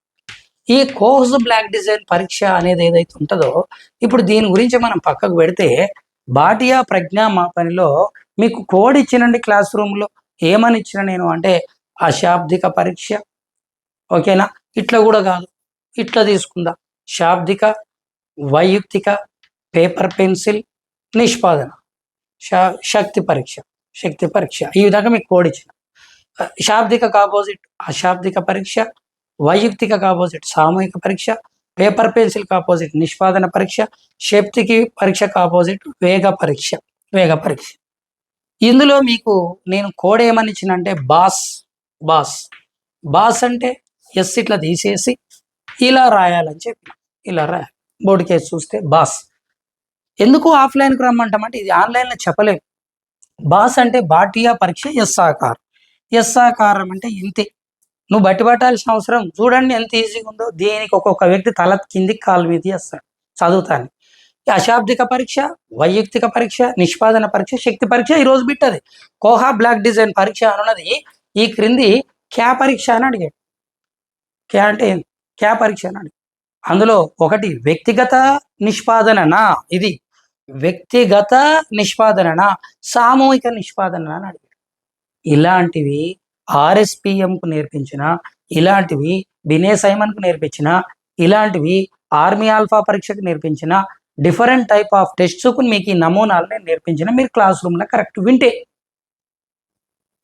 ఈ కోహ్స్ బ్లాక్ డిజైన్ పరీక్ష అనేది ఏదైతే ఉంటుందో ఇప్పుడు దీని గురించి మనం పక్కకు పెడితే భాటియా ప్రజ్ఞామాపనలో మీకు కోడ్ ఇచ్చినండి క్లాస్ రూమ్లో. ఏమని ఇచ్చిన నేను అంటే అశాబ్దిక పరీక్ష, ఓకేనా? ఇట్లా కూడా కాదు, ఇట్లా తీసుకుందా శాబ్దిక, వైయక్తిక, పేపర్ పెన్సిల్, నిష్పాదన, శక్తి పరీక్ష ఈ విధంగా మీకు కోడ్ ఇచ్చిన. శాబ్దిక ఆపోజిట్ అశాబ్దిక పరీక్ష, వైయక్తిక ఆపోజిట్ సామూహిక పరీక్ష, పేపర్ పెన్సిల్ ఆపోజిట్ నిష్పాదన పరీక్ష, శక్తికి పరీక్షకు ఆపోజిట్ వేగ పరీక్ష. ఇందులో మీకు నేను కోడ్ ఏమని ఇచ్చిన అంటే బాస్ అంటే ఎస్ ఇట్లా తీసేసి ఇలా రాయాలని చెప్పి ఇలా రాయాలి. బోర్డు కేసు చూస్తే బాస్. ఎందుకు ఆఫ్లైన్కి రమ్మంటామంటే ఇది ఆన్లైన్లో చెప్పలేము. బాస్ అంటే భాటియా పరీక్ష ఎస్ ఆకారం అంటే ఇంతే. నువ్వు బట్టి పట్టాల్సిన అవసరం చూడండి ఎంత ఈజీగా ఉందో. దీనికి ఒక్కొక్క వ్యక్తి తల కిందికి కాలు మీద చేస్తాడు చదువుతాను. అశాబ్దిక పరీక్ష, వైయక్తిక పరీక్ష, నిష్పాదన పరీక్ష, శక్తి పరీక్ష ఈరోజు బిట్టది. కోహా బ్లాక్ డిజైన్ పరీక్ష అనున్నది ఈ క్రింది క్యా పరీక్ష అని అడిగాడు. క్యా అంటే క్యా పరీక్ష అని అడిగాడు. అందులో ఒకటి వ్యక్తిగత నిష్పాదననా, ఇది వ్యక్తిగత నిష్పాదననా, సామూహిక నిష్పాదన అని అడిగాడు. ఇలాంటివి ఆర్ఎస్పిఎంకు నేర్పించిన, ఇలాంటివి బినే సైమన్కు నేర్పించిన, ఇలాంటివి ఆర్మీ ఆల్ఫా పరీక్షకు నేర్పించిన, డిఫరెంట్ టైప్ ఆఫ్ టెస్ట్కు మీకు ఈ నమూనాలు నేను నేర్పించిన. మీరు క్లాస్ రూమ్లో కరెక్ట్ వింటే,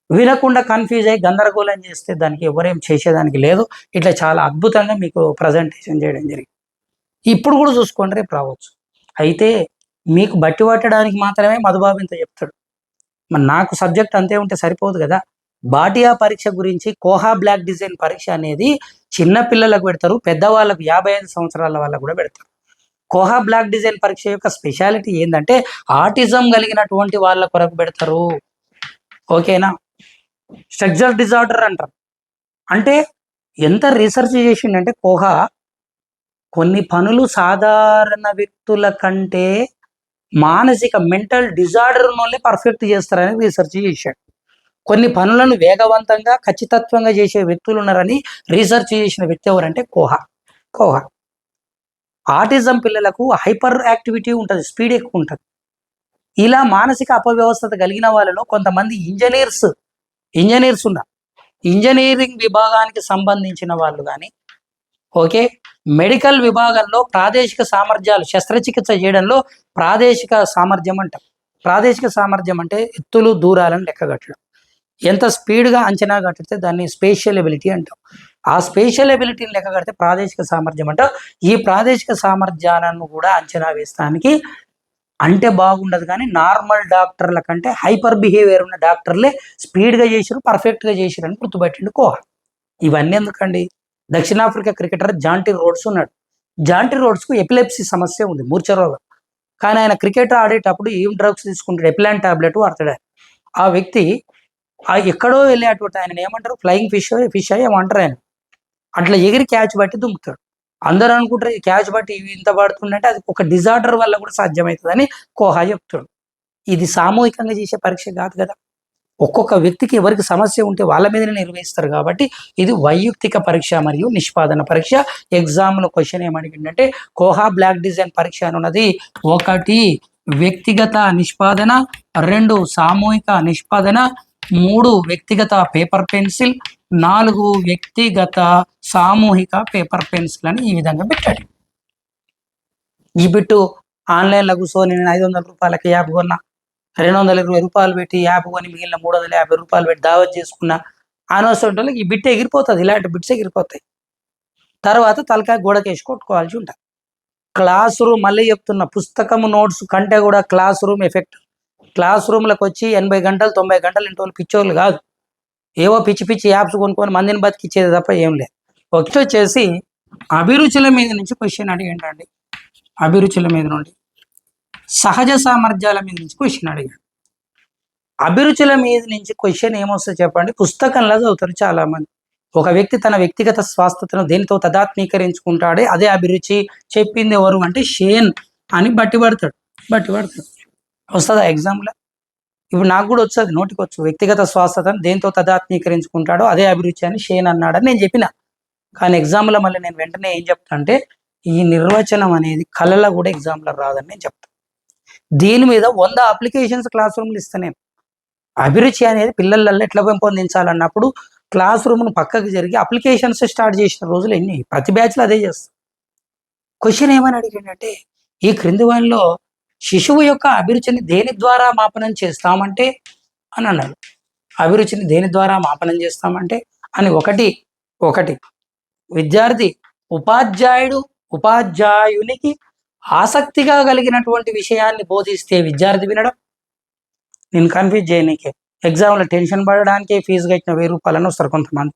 వినకుండా కన్ఫ్యూజ్ అయ్యి గందరగోళం చేస్తే దానికి ఎవరేం చేసేదానికి లేదు. ఇట్లా చాలా అద్భుతంగా మీకు ప్రజెంటేషన్ చేయడం జరిగింది. ఇప్పుడు కూడా చూసుకోండి, రేపు రావచ్చు. అయితే మీకు బట్టి పట్టడానికి మాత్రమే మధుబాబు ఇంత చెప్తాడు. మరి నాకు సబ్జెక్ట్ అంతే ఉంటే సరిపోదు కదా. భాటియా పరీక్ష గురించి కోహా బ్లాక్ డిజైన్ పరీక్ష అనేది చిన్న పిల్లలకు పెడతారు, పెద్దవాళ్ళకు 55 సంవత్సరాల వాళ్ళకు కూడా పెడతారు. కోహా బ్లాక్ డిజైన్ పరీక్ష యొక్క స్పెషాలిటీ ఏంటంటే ఆటిజం కలిగినటువంటి వాళ్ళ కొరకు పెడతారు, ఓకేనా? స్ట్రక్చరల్ డిజార్డర్ అంటారు. అంటే ఎంత రీసెర్చ్ చేసిండంటే కోహా కొన్ని పనులు సాధారణ వ్యక్తుల కంటే మానసిక మెంటల్ డిజార్డర్ వాళ్ళే పర్ఫెక్ట్ చేస్తారని రీసెర్చ్ చేశాడు. కొన్ని పనులను వేగవంతంగా ఖచ్చితత్వంగా చేసే వ్యక్తులు ఉన్నారని రీసెర్చ్ చేసిన వ్యక్తి ఎవరంటే కోహా. ఆటిజం పిల్లలకు హైపర్ యాక్టివిటీ ఉంటుంది, స్పీడ్ ఎక్కువ ఉంటుంది. ఇలా మానసిక అపవ్యవస్థత కలిగిన వాళ్ళలో కొంతమంది ఇంజనీర్స్ ఉన్నారు. ఇంజనీరింగ్ విభాగానికి సంబంధించిన వాళ్ళు కానీ, ఓకే, మెడికల్ విభాగంలో ప్రాదేశిక సామర్థ్యాలు, శస్త్రచికిత్స చేయడంలో ప్రాదేశిక సామర్థ్యం అంటాం. ప్రాదేశిక సామర్థ్యం అంటే ఎత్తులు దూరాలను లెక్కగట్టడం, ఎంత స్పీడ్గా అంచనా కట్టితే దాన్ని స్పేషియల్ ఎబిలిటీ అంటాం. ఆ స్పేషియల్ ఎబిలిటీని లెక్క కడితే ప్రాదేశిక సామర్థ్యం అంటాం. ఈ ప్రాదేశిక సామర్థ్యాలను కూడా అంచనా వేస్తానికి అంటే బాగుండదు, కానీ నార్మల్ డాక్టర్ల కంటే హైపర్ బిహేవియర్ ఉన్న డాక్టర్లే స్పీడ్గా చేసారు, పర్ఫెక్ట్గా చేసారు అని గుర్తుపట్టిండు కోహా. ఇవన్నీ ఎందుకండి, దక్షిణాఫ్రికా క్రికెటర్ జాంటీ రోడ్స్ ఉన్నాడు. జాంటీ రోడ్స్కు ఎపిలెప్సీ సమస్య ఉంది, మూర్ఛ రోగం. కానీ ఆయన క్రికెట్ ఆడేటప్పుడు ఏం డ్రగ్స్ తీసుకుంటాడు, ఎపిలాన్ టాబ్లెట్ వాడతాడు. ఆ వ్యక్తి ఎక్కడో వెళ్ళేటువంటి ఆయన ఏమంటారు, ఫ్లయింగ్ ఫిష్ ఏమంటారు ఆయన, అట్లా ఎగిరి క్యాచ్ బట్టి దుంకుతాడు. అందరూ అనుకుంటారు ఈ క్యాచ్ బట్టి ఇంత పడుతుందంటే అది ఒక డిజార్డర్ వల్ల కూడా సాధ్యమవుతుందని కోహా చెప్తాడు. ఇది సామూహికంగా చేసే పరీక్ష కాదు కదా, ఒక్కొక్క వ్యక్తికి ఎవరికి సమస్య ఉంటే వాళ్ళ మీదనే నిర్వహిస్తారు. కాబట్టి ఇది వైయక్తిక పరీక్ష మరియు నిష్పాదన పరీక్ష. ఎగ్జామ్లో క్వశ్చన్ ఏమడిగిందంటే కోహా బ్లాక్ డిజైన్ పరీక్ష అనున్నది 1 వ్యక్తిగత నిష్పాదన, 2 సామూహిక నిష్పాదన, 3 వ్యక్తిగత పేపర్ పెన్సిల్, 4 వ్యక్తిగత సామూహిక పేపర్ పెన్సిల్ అని ఈ విధంగా పెట్టాడు. ఈ బిట్టు ఆన్లైన్లో కూర్చొని నేను 500 రూపాయలకి యాప్ కొన్నా, 220 రూపాయలు పెట్టి యాప్ కొని మిగిలిన 350 రూపాయలు పెట్టి దావత్ చేసుకున్నా అనవసరం ఈ బిట్ ఎగిరిపోతుంది. ఇలాంటి బిట్స్ ఎగిరిపోతాయి. తర్వాత తలకాయ గోడకేసి కొట్టుకోవాల్సి ఉంటుంది. క్లాస్ రూమ్, మళ్ళీ చెప్తున్నా, పుస్తకం నోట్స్ కంటే కూడా క్లాస్ రూమ్ ఎఫెక్ట్. క్లాస్ రూమ్లకు వచ్చి 80 గంటలు 90 గంటలు ఇంటి పిచ్చోళ్ళు కాదు, ఏవో పిచ్చి పిచ్చి యాప్స్ కొనుక్కొని మందిని బతికిచ్చేది తప్ప ఏం లేదు. ఒకటి వచ్చేసి అభిరుచుల మీద నుంచి క్వశ్చన్ అడిగండి. అభిరుచుల మీద నుండి సహజ సామర్థ్యాల మీద నుంచి క్వశ్చన్ అడిగాడు. అభిరుచుల మీద నుంచి క్వశ్చన్ ఏమొస్తుంది చెప్పండి. పుస్తకంలో చదువుతారు చాలా మంది. ఒక వ్యక్తి తన వ్యక్తిగత స్వాస్థతను దేనితో తదాత్మీకరించుకుంటాడే అదే అభిరుచి. చెప్పింది ఎవరు అంటే షేన్ అని బట్టి పడతాడు. వస్తుందా ఎగ్జామ్లో? ఇప్పుడు నాకు కూడా వచ్చేది, నోటికి వచ్చు. వ్యక్తిగత స్వాస్థతను దేనితో తదాత్మీకరించుకుంటాడో అదే అభిరుచి అని షేన్ అన్నాడని నేను చెప్పిన. కానీ ఎగ్జామ్లో మళ్ళీ నేను వెంటనే ఏం చెప్తా అంటే ఈ నిర్వచనం అనేది కళలో కూడా ఎగ్జామ్లో రాదని నేను చెప్తాను. దీని మీద 100 అప్లికేషన్స్ క్లాస్ రూమ్లు ఇస్తాను. అభిరుచి అనేది పిల్లలలో ఎట్లా పెంపొందించాలన్నప్పుడు క్లాస్ రూమ్ను పక్కకు జరిగి అప్లికేషన్స్ స్టార్ట్ చేసిన రోజులు ఎన్ని, ప్రతి బ్యాచ్లో అదే చేస్తాం. క్వశ్చన్ ఏమని అడిగిందంటే ఈ క్రింది వాళ్ళలో శిశువు యొక్క అభిరుచిని దేని ద్వారా మాపనం చేస్తామంటే అని అన్నాడు. అభిరుచిని దేని ద్వారా మాపనం చేస్తామంటే అని ఒకటి విద్యార్థి ఉపాధ్యాయునికి ఆసక్తిగా కలిగినటువంటి విషయాన్ని బోధిస్తే విద్యార్థి వినడం. నేను కన్ఫ్యూజ్ చేయనీకే, ఎగ్జామ్లో టెన్షన్ పడడానికే ఫీజు కట్టిన 1000 రూపాయలని వస్తారు కొంతమంది.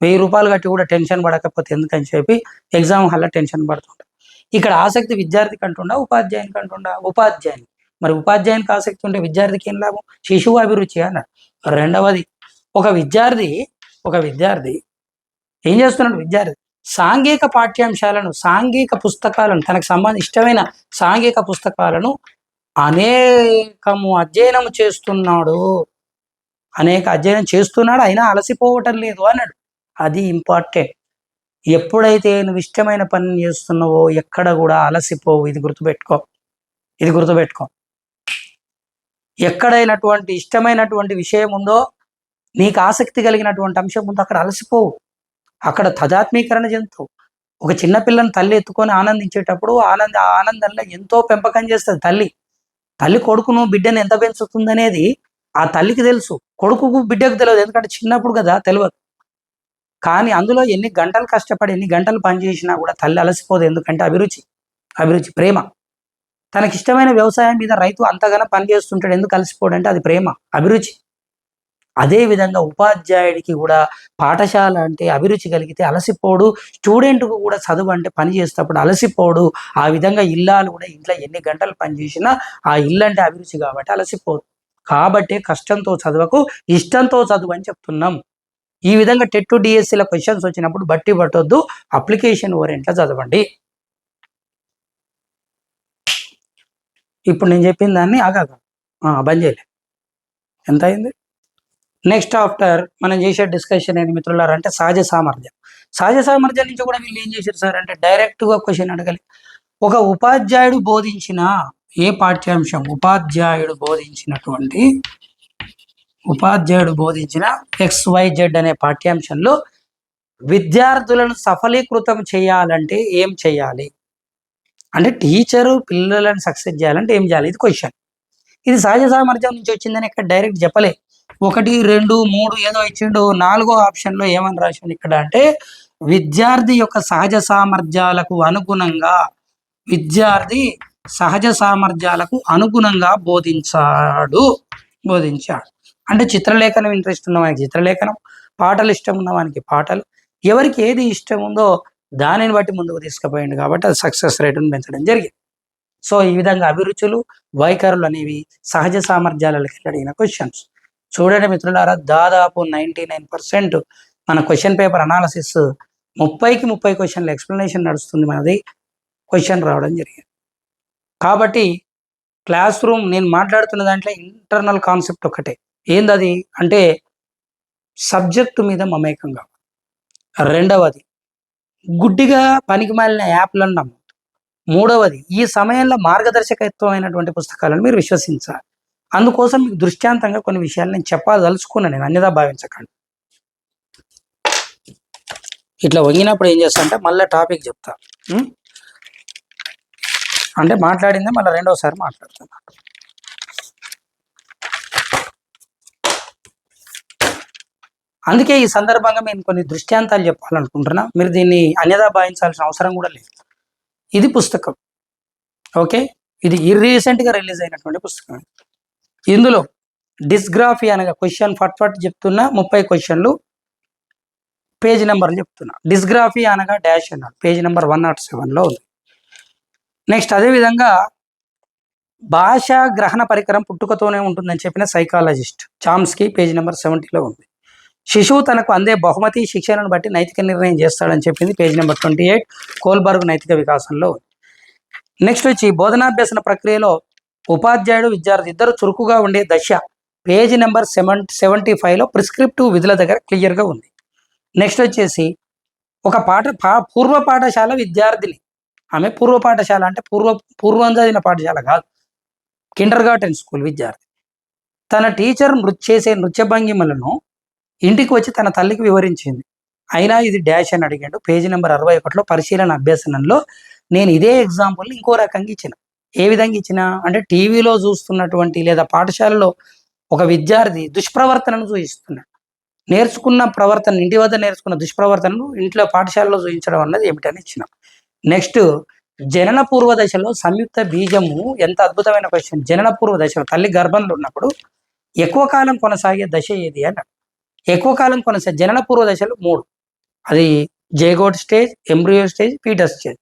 1000 రూపాయలు కట్టి కూడా టెన్షన్ పడకపోతే ఎందుకని చెప్పి ఎగ్జామ్ హాల్లో టెన్షన్ పడుతుంటారు. ఇక్కడ ఆసక్తి విద్యార్థికి అంటుండా ఉపాధ్యాయునికి అంటుండా? ఉపాధ్యాయుని. మరి ఉపాధ్యాయునికి ఆసక్తి ఉంటే విద్యార్థికి ఏం లాభం? శిశువు అభిరుచి అన్నాడు. రెండవది, ఒక విద్యార్థి ఏం చేస్తున్నాడు? విద్యార్థి సాంఘిక పాఠ్యాంశాలను, సాంఘిక పుస్తకాలను, తనకు ఇష్టమైన సాంఘిక పుస్తకాలను అనేకము అధ్యయనం చేస్తున్నాడు. అయినా అలసిపోవటం లేదు అన్నాడు. అది ఇంపార్టెంట్. ఎప్పుడైతే నువ్వు ఇష్టమైన పని చేస్తున్నావో ఎక్కడ కూడా అలసిపోవు. ఇది గుర్తుపెట్టుకో. ఎక్కడైనటువంటి ఇష్టమైనటువంటి విషయం ఉందో, నీకు ఆసక్తి కలిగినటువంటి అంశం ఉందో అక్కడ అలసిపోవు, అక్కడ తదాత్మీకరణ చెందుతావు. ఒక చిన్న పిల్లని తల్లి ఎత్తుకొని ఆనందించేటప్పుడు ఆనందంలో ఎంతో పెంపకం చేస్తుంది తల్లి కొడుకును బిడ్డను ఎంత పెంచుతుంది అనేది ఆ తల్లికి తెలుసు, కొడుకుకు బిడ్డకు తెలియదు. ఎందుకంటే చిన్నప్పుడు కదా తెలియదు. కానీ అందులో ఎన్ని గంటలు కష్టపడి ఎన్ని గంటలు పనిచేసినా కూడా తల్లి అలసిపోదు. ఎందుకంటే అభిరుచి ప్రేమ. తనకి ఇష్టమైన వ్యవసాయం మీద రైతు అంతగానో పనిచేస్తుంటాడు. ఎందుకు అలసిపోడు అంటే అది ప్రేమ, అభిరుచి. అదేవిధంగా ఉపాధ్యాయుడికి కూడా పాఠశాల అంటే అభిరుచి కలిగితే అలసిపోడు. స్టూడెంట్కు కూడా చదువు అంటే పని చేసేటప్పుడు అలసిపోడు. ఆ విధంగా ఇల్లాలు కూడా ఇంట్లో ఎన్ని గంటలు పనిచేసినా ఆ ఇల్లు అంటే అభిరుచి కాబట్టి అలసిపోదు. కాబట్టి కష్టంతో చదవకు, ఇష్టంతో చదువు అని చెప్తున్నాం. ఈ విధంగా టెట్ డిఎస్సీల క్వశ్చన్స్ వచ్చినప్పుడు బట్టి పట్టొద్దు, అప్లికేషన్ ఓరియంట్లో చదవండి. ఇప్పుడు నేను చెప్పిన దాన్ని బంద్ చేయలే. ఎంత అయింది? నెక్స్ట్ ఆఫ్టర్ మనం చేసే డిస్కషన్ ఏంటి మిత్రులారా అంటే సహజ సామర్థ్యం నుంచి కూడా వీళ్ళు ఏం చేశారు సార్ అంటే డైరెక్ట్గా క్వశ్చన్ అడగాలి. ఒక ఉపాధ్యాయుడు బోధించిన ఏ పాఠ్యాంశం, ఉపాధ్యాయుడు బోధించిన XYZ అనే పాఠ్యాంశంలో విద్యార్థులను సఫలీకృతం చేయాలంటే ఏం చేయాలి అంటే టీచరు పిల్లలను సక్సెస్ చేయాలంటే ఏం చేయాలి? ఇది క్వశ్చన్. ఇది సహజ సామర్థ్యం నుంచి వచ్చిందని ఇక్కడ డైరెక్ట్ చెప్పలే. 1, 2, 3 ఏదో ఇచ్చిండు. 4వ ఆప్షన్లో ఏమని రాసిండు ఇక్కడ అంటే విద్యార్థి యొక్క సహజ సామర్థ్యాలకు అనుగుణంగా బోధించాడు. అంటే చిత్రలేఖనం ఇంట్రెస్ట్ ఉన్నవానికి చిత్రలేఖనం, పాటలు ఇష్టం ఉన్నవానికి పాటలు, ఎవరికి ఏది ఇష్టం ఉందో దానిని బట్టి ముందుకు తీసుకుపోయింది కాబట్టి అది సక్సెస్ రేటును పెంచడం జరిగింది. సో ఈ విధంగా అభిరుచులు వైఖరులు అనేవి సహజ సామర్థ్యాలకి అడిగిన క్వశ్చన్స్. చూడండి మిత్రులారా, దాదాపు 99% మన క్వశ్చన్ పేపర్ అనాలసిస్ 30కి 30 క్వశ్చన్ల ఎక్స్ప్లెనేషన్ నడుస్తుంది, మనది క్వశ్చన్ రావడం జరిగింది. కాబట్టి క్లాస్ రూమ్ నేను మాట్లాడుతున్న దాంట్లో ఇంటర్నల్ కాన్సెప్ట్ ఒకటే, ఏందది అంటే సబ్జెక్టు మీద మమేకంగా. రెండవది గుడ్డిగా పనికి మాలిన యాప్లను నమ్మదు. మూడవది ఈ సమయంలో మార్గదర్శకత్వమైనటువంటి పుస్తకాలను మీరు విశ్వసించాలి. అందుకోసం మీకు దృష్టాంతంగా కొన్ని విషయాలు నేను చెప్పదలుచుకున్నాను, నేను అన్యదా భావించకండి. ఇట్లా వంగినప్పుడు ఏం చేస్తా అంటే మళ్ళీ టాపిక్ చెప్తా, అంటే మాట్లాడిందే మళ్ళీ రెండోసారి మాట్లాడుతున్నా. అందుకే ఈ సందర్భంగా నేను కొన్ని దృష్టాంతాలు చెప్పాలనుకుంటున్నా. మీరు దీన్ని అన్యదా భావించాల్సిన అవసరం కూడా లేదు. ఇది పుస్తకం, ఓకే, ఇది రీసెంట్గా రిలీజ్ అయినటువంటి పుస్తకం. ఇందులో డిస్గ్రాఫీ అనగా క్వశ్చన్ ఫట్ చెప్తున్నా, 30 క్వశ్చన్లు, పేజ్ నెంబర్లు చెప్తున్నా. డిస్గ్రాఫీ అనగా డాష్ అన్నాడు, పేజ్ నెంబర్ 107లో ఉంది. నెక్స్ట్ అదేవిధంగా భాషా గ్రహణ పరికరం పుట్టుకతోనే ఉంటుందని చెప్పిన సైకాలజిస్ట్ చామ్స్కీ, పేజ్ నెంబర్ 70లో ఉంది. శిశువు తనకు అందే బహుమతి శిక్షణను బట్టి నైతిక నిర్ణయం చేస్తాడని చెప్పింది, పేజ్ నెంబర్ 28 కోల్బర్గ్ నైతిక వికాసంలో ఉంది. నెక్స్ట్ వచ్చి బోధనాభ్యసన ప్రక్రియలో ఉపాధ్యాయుడు విద్యార్థి ఇద్దరు చురుకుగా ఉండే దశ, పేజ్ నెంబర్ 75లో ప్రిస్క్రిప్టివ్ విధుల దగ్గర క్లియర్గా ఉంది. నెక్స్ట్ వచ్చేసి ఒక పూర్వ పాఠశాల విద్యార్థిని, ఆమె పూర్వ పాఠశాల అంటే పూర్వం చదివిన పాఠశాల కాదు, కిండర్ గార్టెన్ స్కూల్ విద్యార్థి. తన టీచర్ చేసే నృత్య భంగిమలను ఇంటికి వచ్చి తన తల్లికి వివరించింది. అయినా ఇది డాష్ అని అడిగాడు, పేజీ నెంబర్ 61లో పరిశీలన అభ్యసనంలో నేను ఇదే ఎగ్జాంపుల్ని ఇంకో రకంగా ఇచ్చిన. ఏ విధంగా ఇచ్చిన అంటే టీవీలో చూస్తున్నటువంటి లేదా పాఠశాలలో ఒక విద్యార్థి దుష్ప్రవర్తనను చూపిస్తున్నాడు, నేర్చుకున్న ప్రవర్తన, ఇంటి వద్ద నేర్చుకున్న దుష్ప్రవర్తనను ఇంట్లో పాఠశాలలో చూపించడం అన్నది ఏమిటని ఇచ్చిన. నెక్స్ట్ జనన పూర్వ దశలో సంయుక్త బీజము, ఎంత అద్భుతమైన క్వశ్చన్. జనన పూర్వ దశలో తల్లి గర్భంలో ఉన్నప్పుడు ఎక్కువ కాలం కొనసాగే దశ ఏది అన్నాడు. ఎక్కువ కాలం కొనసాగే జనన పూర్వ దశలు 3, అది జేగోట్ stage, embryo stage, foetus stage.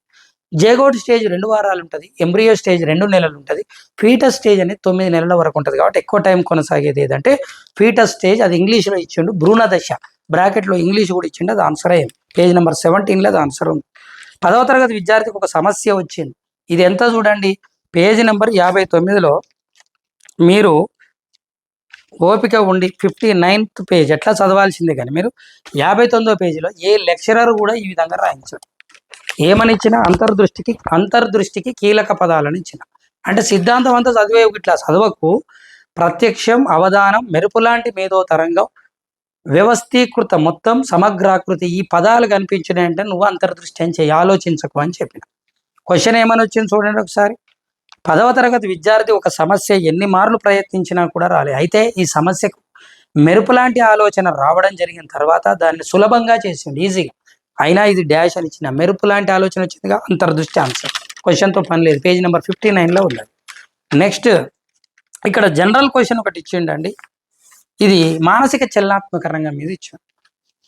జేగోట్ stage 2 వారాలు ఉంటుంది, ఎంబ్రియో స్టేజ్ 2 నెలలు ఉంటుంది, ఫీటస్ స్టేజ్ అనేది 9 నెలల వరకు ఉంటుంది. కాబట్టి ఎక్కువ టైం కొనసాగేది ఏదంటే ఫీటస్ స్టేజ్. అది ఇంగ్లీష్లో ఇచ్చిండు, భ్రూణ దశ బ్రాకెట్లో ఇంగ్లీష్ కూడా ఇచ్చిండు, అది ఆన్సర్ అయ్యింది, పేజ్ నెంబర్ 17లో అది ఆన్సర్ ఉంది. 10వ తరగతి విద్యార్థికి ఒక సమస్య వచ్చింది, ఇది ఎంత చూడండి, పేజ్ నెంబర్ 59లో మీరు ఓపిక ఉండి 59th పేజ్ ఎట్లా చదవాల్సిందే, కానీ మీరు 59వ పేజీలో ఏ లెక్చరర్ కూడా ఈ విధంగా రాయించారు. ఏమని ఇచ్చిన, అంతర్దృష్టికి కీలక పదాలను ఇచ్చిన. అంటే సిద్ధాంతం అంతా చదివే ఇట్లా చదవకు, ప్రత్యక్షం, అవధానం, మెరుపు లాంటి మేధో తరంగం, వ్యవస్థీకృత మొత్తం, సమగ్రాకృతి, ఈ పదాలు కనిపించినాయంటే నువ్వు అంతర్దృష్టి అని చేయి, ఆలోచించకు అని చెప్పిన. క్వశ్చన్ ఏమని వచ్చింది చూడండి ఒకసారి. 10వ తరగతి విద్యార్థి ఒక సమస్య ఎన్ని మార్లు ప్రయత్నించినా కూడా రాలేదు. అయితే ఈ సమస్యకు మెరుపు లాంటి ఆలోచన రావడం జరిగిన తర్వాత దాన్ని సులభంగా చేసింది, ఈజీగా. అయినా ఇది డాష్ అని ఇచ్చిన. మెరుపు లాంటి ఆలోచన వచ్చిందిగా, అంతర్దృష్టి ఆన్సర్. క్వశ్చన్తో పని లేదు, పేజ్ నెంబర్ 59లో ఉంది. నెక్స్ట్ ఇక్కడ జనరల్ క్వశ్చన్ ఒకటి ఇచ్చిండండి, ఇది మానసిక చలనాత్మక రంగం మీద ఇచ్చాడు.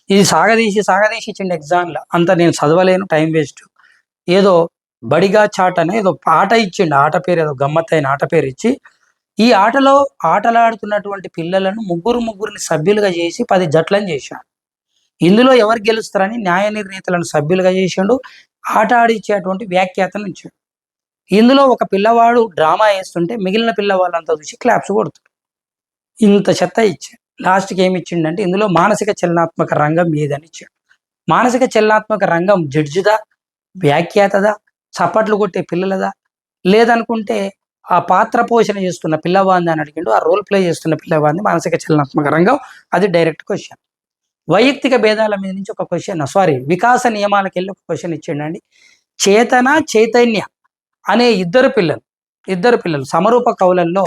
ఇది సాగదీసి ఇచ్చిండు ఎగ్జామ్లో. అంత నేను చదవలేను, టైం వేస్ట్. ఏదో బడిగా చాట్ అనే ఏదో ఆట ఇచ్చిండు, ఆట పేరు ఏదో గమ్మత్తైన ఆట పేరు ఇచ్చి, ఈ ఆటలో ఆటలాడుతున్నటువంటి పిల్లలను ముగ్గురిని సభ్యులుగా చేసి 10 జట్లను చేశాడు. ఇందులో ఎవరు గెలుస్తారని న్యాయ నిర్ణీతలను సభ్యులుగా చేసిండు, ఆట ఆడిచ్చేటువంటి వ్యాఖ్యాతను ఇచ్చాడు. ఇందులో ఒక పిల్లవాడు డ్రామా వేస్తుంటే మిగిలిన పిల్లవాళ్ళంతా చూసి క్లాప్స్ కొడుతాడు. ఇంత చెత్త ఇచ్చాడు. లాస్ట్కి ఏమి ఇచ్చిండంటే ఇందులో మానసిక చలనాత్మక రంగం ఏదని ఇచ్చాడు. మానసిక చలనాత్మక రంగం జడ్జిదా, వ్యాఖ్యాతదా, చప్పట్లు కొట్టే పిల్లలదా, లేదనుకుంటే ఆ పాత్ర పోషణ చేస్తున్న పిల్లవాడిని అని అడిగిండు, ఆ రోల్ ప్లే చేస్తున్న పిల్లవాడిని మానసిక చలనాత్మక రంగం. అది డైరెక్ట్ క్వశ్చన్. వైయక్తిక భేదాల మీద నుంచి ఒక క్వశ్చన్, వికాస నియమాలకు వెళ్ళి ఒక క్వశ్చన్ ఇచ్చిండండి. చేతన, చైతన్య అనే ఇద్దరు పిల్లలు సమరూప కవులల్లో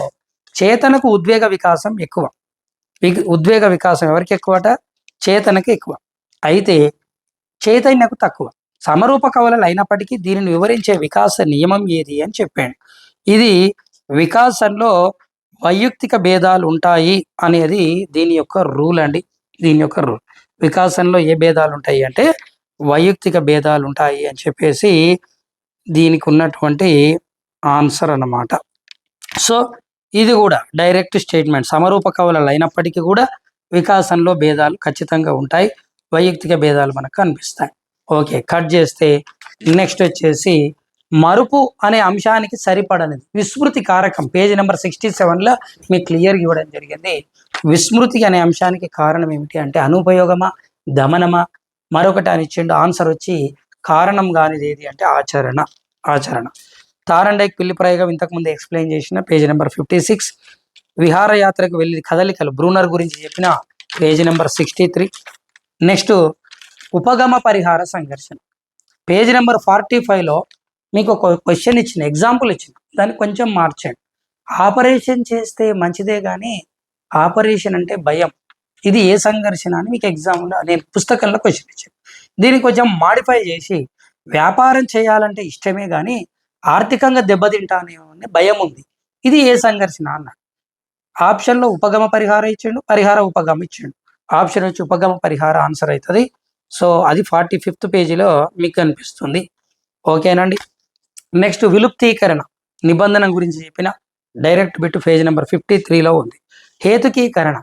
చేతనకు ఉద్వేగ వికాసం ఎక్కువ. ఉద్వేగ వికాసం ఎవరికి ఎక్కువట? చేతనకి ఎక్కువ, అయితే చైతన్యకు తక్కువ. సమరూప కవులలు అయినప్పటికీ దీనిని వివరించే వికాస నియమం ఏది అని చెప్పాడు. ఇది వికాసంలో వైయక్తిక భేదాలు ఉంటాయి అనేది దీని యొక్క రూల్ అండి, దీని యొక్క రూల్. వికాసంలో ఏ భేదాలు ఉంటాయి అంటే వైయక్తిక భేదాలు ఉంటాయి అని చెప్పేసి దీనికి ఉన్నటువంటి ఆన్సర్ అన్నమాట. సో ఇది కూడా డైరెక్ట్ స్టేట్మెంట్, సమరూప కవలలు అయినప్పటికీ కూడా వికాసంలో భేదాలు ఖచ్చితంగా ఉంటాయి, వైయక్తిక భేదాలు మనకు కనిపిస్తాయి. ఓకే, కట్ చేస్తే నెక్స్ట్ వచ్చేసి మరుపు అనే అంశానికి సరిపడనిది విస్మృతి కారకం. పేజ్ నెంబర్ 67లో మీకు క్లియర్గా ఇవ్వడం జరిగింది. విస్మృతి అనే అంశానికి కారణం ఏమిటి అంటే అనుపయోగమా, దమనమా, మరొకటి అని ఇచ్చిండు. ఆన్సర్ వచ్చి కారణం కానిది ఏది అంటే ఆచరణ. తారండైక్ పిల్లి ప్రయోగం ఇంతకుముందు ఎక్స్ప్లెయిన్ చేసిన పేజ్ నెంబర్ 56. విహారయాత్రకు వెళ్ళి కదలికలు బ్రూనర్ గురించి చెప్పిన పేజ్ నెంబర్ 63. నెక్స్ట్ ఉపగమ పరిహార సంఘర్షణ పేజ్ నెంబర్ 45లో మీకు ఒక క్వశ్చన్ ఇచ్చిన, ఎగ్జాంపుల్ ఇచ్చిన, దాన్ని కొంచెం మార్చండి. ఆపరేషన్ చేస్తే మంచిదే కానీ ఆపరేషన్ అంటే భయం, ఇది ఏ సంఘర్షణ అని మీకు ఎగ్జామ్లో నేను పుస్తకంలో క్వశ్చన్ ఇచ్చాను. దీన్ని కొంచెం మాడిఫై చేసి వ్యాపారం చేయాలంటే ఇష్టమే కానీ ఆర్థికంగా దెబ్బతింటానే భయం ఉంది, ఇది ఏ సంఘర్షణ అన్నాడు. ఆప్షన్లో ఉపగమ పరిహారం ఇచ్చిండు, పరిహార ఉపగమ ఇచ్చిండు. ఆప్షన్ వచ్చి ఉపగమ పరిహార ఆన్సర్ అవుతుంది. సో అది 45th పేజీలో మీకు కనిపిస్తుంది. ఓకేనండి. నెక్స్ట్ విలుప్తీకరణ నిబంధన గురించి చెప్పిన డైరెక్ట్ బిట్ పేజ్ నెంబర్ 53లో ఉంది. హేతుకీకరణ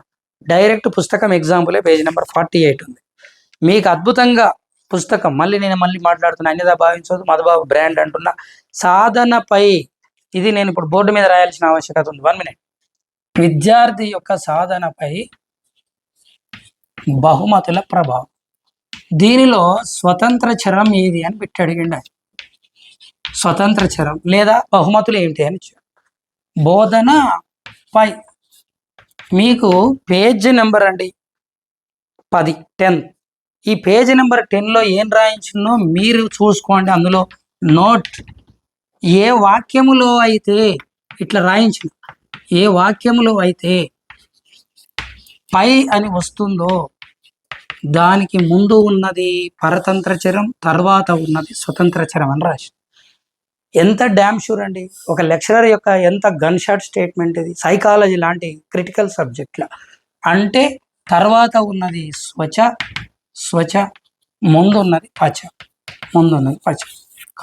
డైరెక్ట్ పుస్తకం ఎగ్జాంపులే పేజ్ నెంబర్ 48 ఉంది. మీకు అద్భుతంగా పుస్తకం నేను మళ్ళీ మాట్లాడుతున్నా, అన్యదా భావించదు, మధుబాబు బ్రాండ్ అంటున్నా. సాధనపై ఇది నేను ఇప్పుడు బోర్డు మీద రాయాల్సిన ఆవశ్యకత ఉంది. 1 minute. విద్యార్థి యొక్క సాధనపై బహుమతుల ప్రభావం, దీనిలో స్వతంత్ర చరం ఏది అని పెట్టి అడిగిండి. స్వతంత్ర చరం లేదా బహుమతులు ఏమిటి అని బోధన పై మీకు పేజ్ నెంబర్ అండి 10. ఈ పేజ్ నెంబర్ 10లో ఏం రాయించినో మీరు చూసుకోండి. అందులో నోట్ ఏ వాక్యములో అయితే ఇట్లా రాయించిన, ఏ వాక్యములో అయితే పై అని వస్తుందో దానికి ముందు ఉన్నది పరతంత్ర చరం, తర్వాత ఉన్నది స్వతంత్ర చరం అని రాసి. ఎంత డ్యామ్ షూర్ అండి, ఒక లెక్చరర్ యొక్క ఎంత గన్ షాట్ స్టేట్మెంట్ ఇది. సైకాలజీ లాంటి క్రిటికల్ సబ్జెక్ట్ల అంటే తర్వాత ఉన్నది స్వచ, ముందున్నది పచ,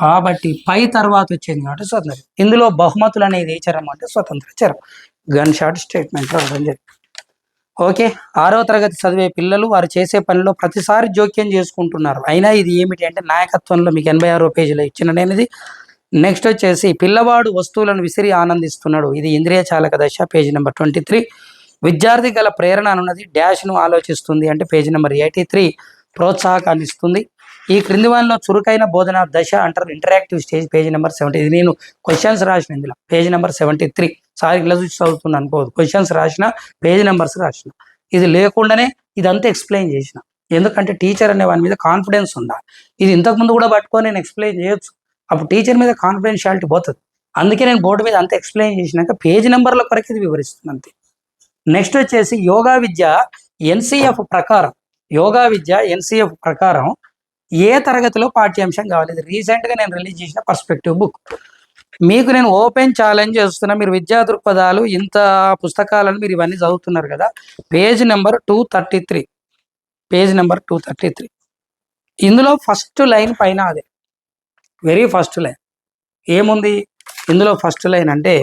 కాబట్టి పై తర్వాత వచ్చింది కాబట్టి స్వతంత్ర. ఇందులో బహుమతులు అనేది ఏ చరం అంటే స్వతంత్ర చరం. గన్ షాట్ స్టేట్మెంట్ రావడం జరిగింది. ఓకే, 6వ తరగతి చదివే పిల్లలు వారు చేసే పనిలో ప్రతిసారి జోక్యం చేసుకుంటున్నారు. అయినా ఇది ఏమిటి అంటే నాయకత్వంలో మీకు 86వ పేజీలో ఇచ్చిన నేను ఇది. నెక్స్ట్ వచ్చేసి పిల్లవాడు వస్తువులను విసిరి ఆనందిస్తున్నాడు, ఇది ఇంద్రియ చాలక దశ పేజ్ నెంబర్ 23. విద్యార్థి గల ప్రేరణ అనున్నది డాష్ను ఆలోచిస్తుంది అంటే పేజ్ నెంబర్ 83. ప్రోత్సాహకాన్ని ఇస్తుంది. ఈ క్రింది వానిలో చురుకైన బోధన దశ అంటారు ఇంటరాక్టివ్ స్టేజ్ పేజ్ నెంబర్ 70. ఇది నేను క్వశ్చన్స్ రాసిన ఇందులో పేజ్ నెంబర్ 73. సారీ ఇలా చూసి చదువుతున్నాను అనుకోవద్దు, క్వశ్చన్స్ రాసిన పేజ్ నెంబర్స్ రాసిన. ఇది లేకుండానే ఇదంతా ఎక్స్ప్లెయిన్ చేసిన, ఎందుకంటే టీచర్ అనే వాని మీద కాన్ఫిడెన్స్ ఉండాలి. ఇది ఇంతకుముందు కూడా పట్టుకొని నేను ఎక్స్ప్లెయిన్ చేయొచ్చు, అప్పుడు టీచర్ మీద కాన్ఫిడెన్షియాలిటీ పోతుంది. అందుకే నేను బోర్డు మీద అంతా ఎక్స్ప్లెయిన్ చేసినాక పేజ్ నెంబర్ల కొరకు ఇది వివరిస్తుంది అంతే. నెక్స్ట్ వచ్చేసి యోగా విద్య ఎన్సిఎఫ్ ప్రకారం ఏ తరగతిలో పాఠ్యాంశం కావాలి. ఇది రీసెంట్గా నేను రిలీజ్ చేసిన పర్స్పెక్టివ్ బుక్. మీకు నేను ఓపెన్ ఛాలెంజ్ చేస్తున్నా, మీరు విద్యా దృక్పథాలు ఇంత పుస్తకాలను మీరు ఇవన్నీ చదువుతున్నారు కదా, పేజ్ నెంబర్ 233 ఇందులో ఫస్ట్ లైన్ పైన అదే వెరీ ఫస్ట్ లైన్ ఏముంది ఇందులో? ఫస్ట్ లైన్ అంటే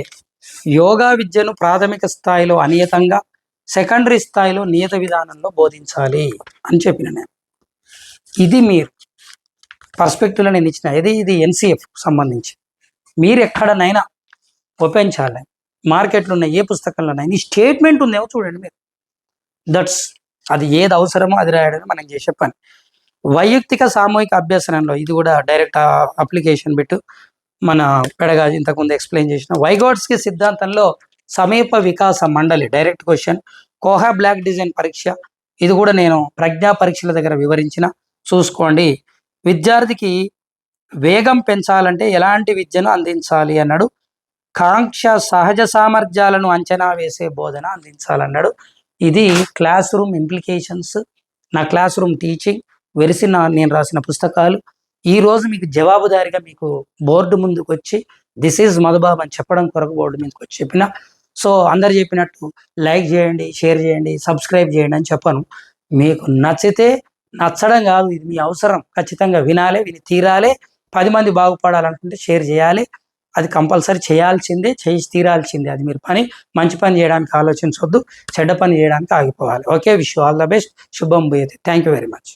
యోగా విద్యను ప్రాథమిక స్థాయిలో అనియతంగా, సెకండరీ స్థాయిలో నియత విధానంలో బోధించాలి అని చెప్పిన నేను. ఇది మీరు పర్స్పెక్టివ్లో నేను ఇచ్చిన ఇది ఎన్సిఎఫ్ సంబంధించి. మీరు ఎక్కడనైనా ఓపెన్ చేయాలి, మార్కెట్లో ఉన్న ఏ పుస్తకంలోనైనా ఈ స్టేట్మెంట్ ఉందేమో చూడండి మీరు. అది ఏది అవసరమో అది రాయడం మనం చేసే పని. వైయక్తిక సామూహిక అభ్యసనంలో ఇది కూడా డైరెక్ట్ అప్లికేషన్ బిట్టు మన పెడగాజీ ఇంతకుముందు ఎక్స్ప్లెయిన్ చేసిన. వైగోట్స్కి సిద్ధాంతంలో సమీప వికాస మండలి డైరెక్ట్ క్వశ్చన్. కోహా బ్లాక్ డిజైన్ పరీక్ష ఇది కూడా నేను ప్రజ్ఞా పరీక్షల దగ్గర వివరించిన, చూసుకోండి. విద్యార్థికి వేగం పెంచాలంటే ఎలాంటి విద్యను అందించాలి అన్నాడు. కాంక్ష సహజ సామర్థ్యాలను అంచనా వేసే బోధన అందించాలన్నాడు. ఇది క్లాస్ రూమ్ ఇంప్లికేషన్స్, నా క్లాస్ రూమ్ టీచింగ్ నేను రాసిన పుస్తకాలు. ఈరోజు మీకు జవాబుదారిగా మీకు బోర్డు ముందుకు వచ్చి దిస్ ఈజ్ మధుబాబు అని చెప్పడం కొరకు బోర్డు మీదకి వచ్చి చెప్పిన. సో అందరు చెప్పినట్టు లైక్ చేయండి, షేర్ చేయండి, సబ్స్క్రైబ్ చేయండి అని చెప్పను. మీకు నచ్చితే నచ్చడం కాదు, ఇది మీ అవసరం, ఖచ్చితంగా వినాలి, విని తీరాలి. 10 మంది బాగుపడాలనుకుంటే షేర్ చేయాలి, అది కంపల్సరీ చేయాల్సిందే, చేసి తీరాల్సిందే. అది మీరు పని, మంచి పని చేయడానికి ఆలోచించవద్దు, చెడ్డ పని చేయడానికి ఆగిపోవాలి. Okay, wish you all the best. శుభం భూయతే. Thank you very much.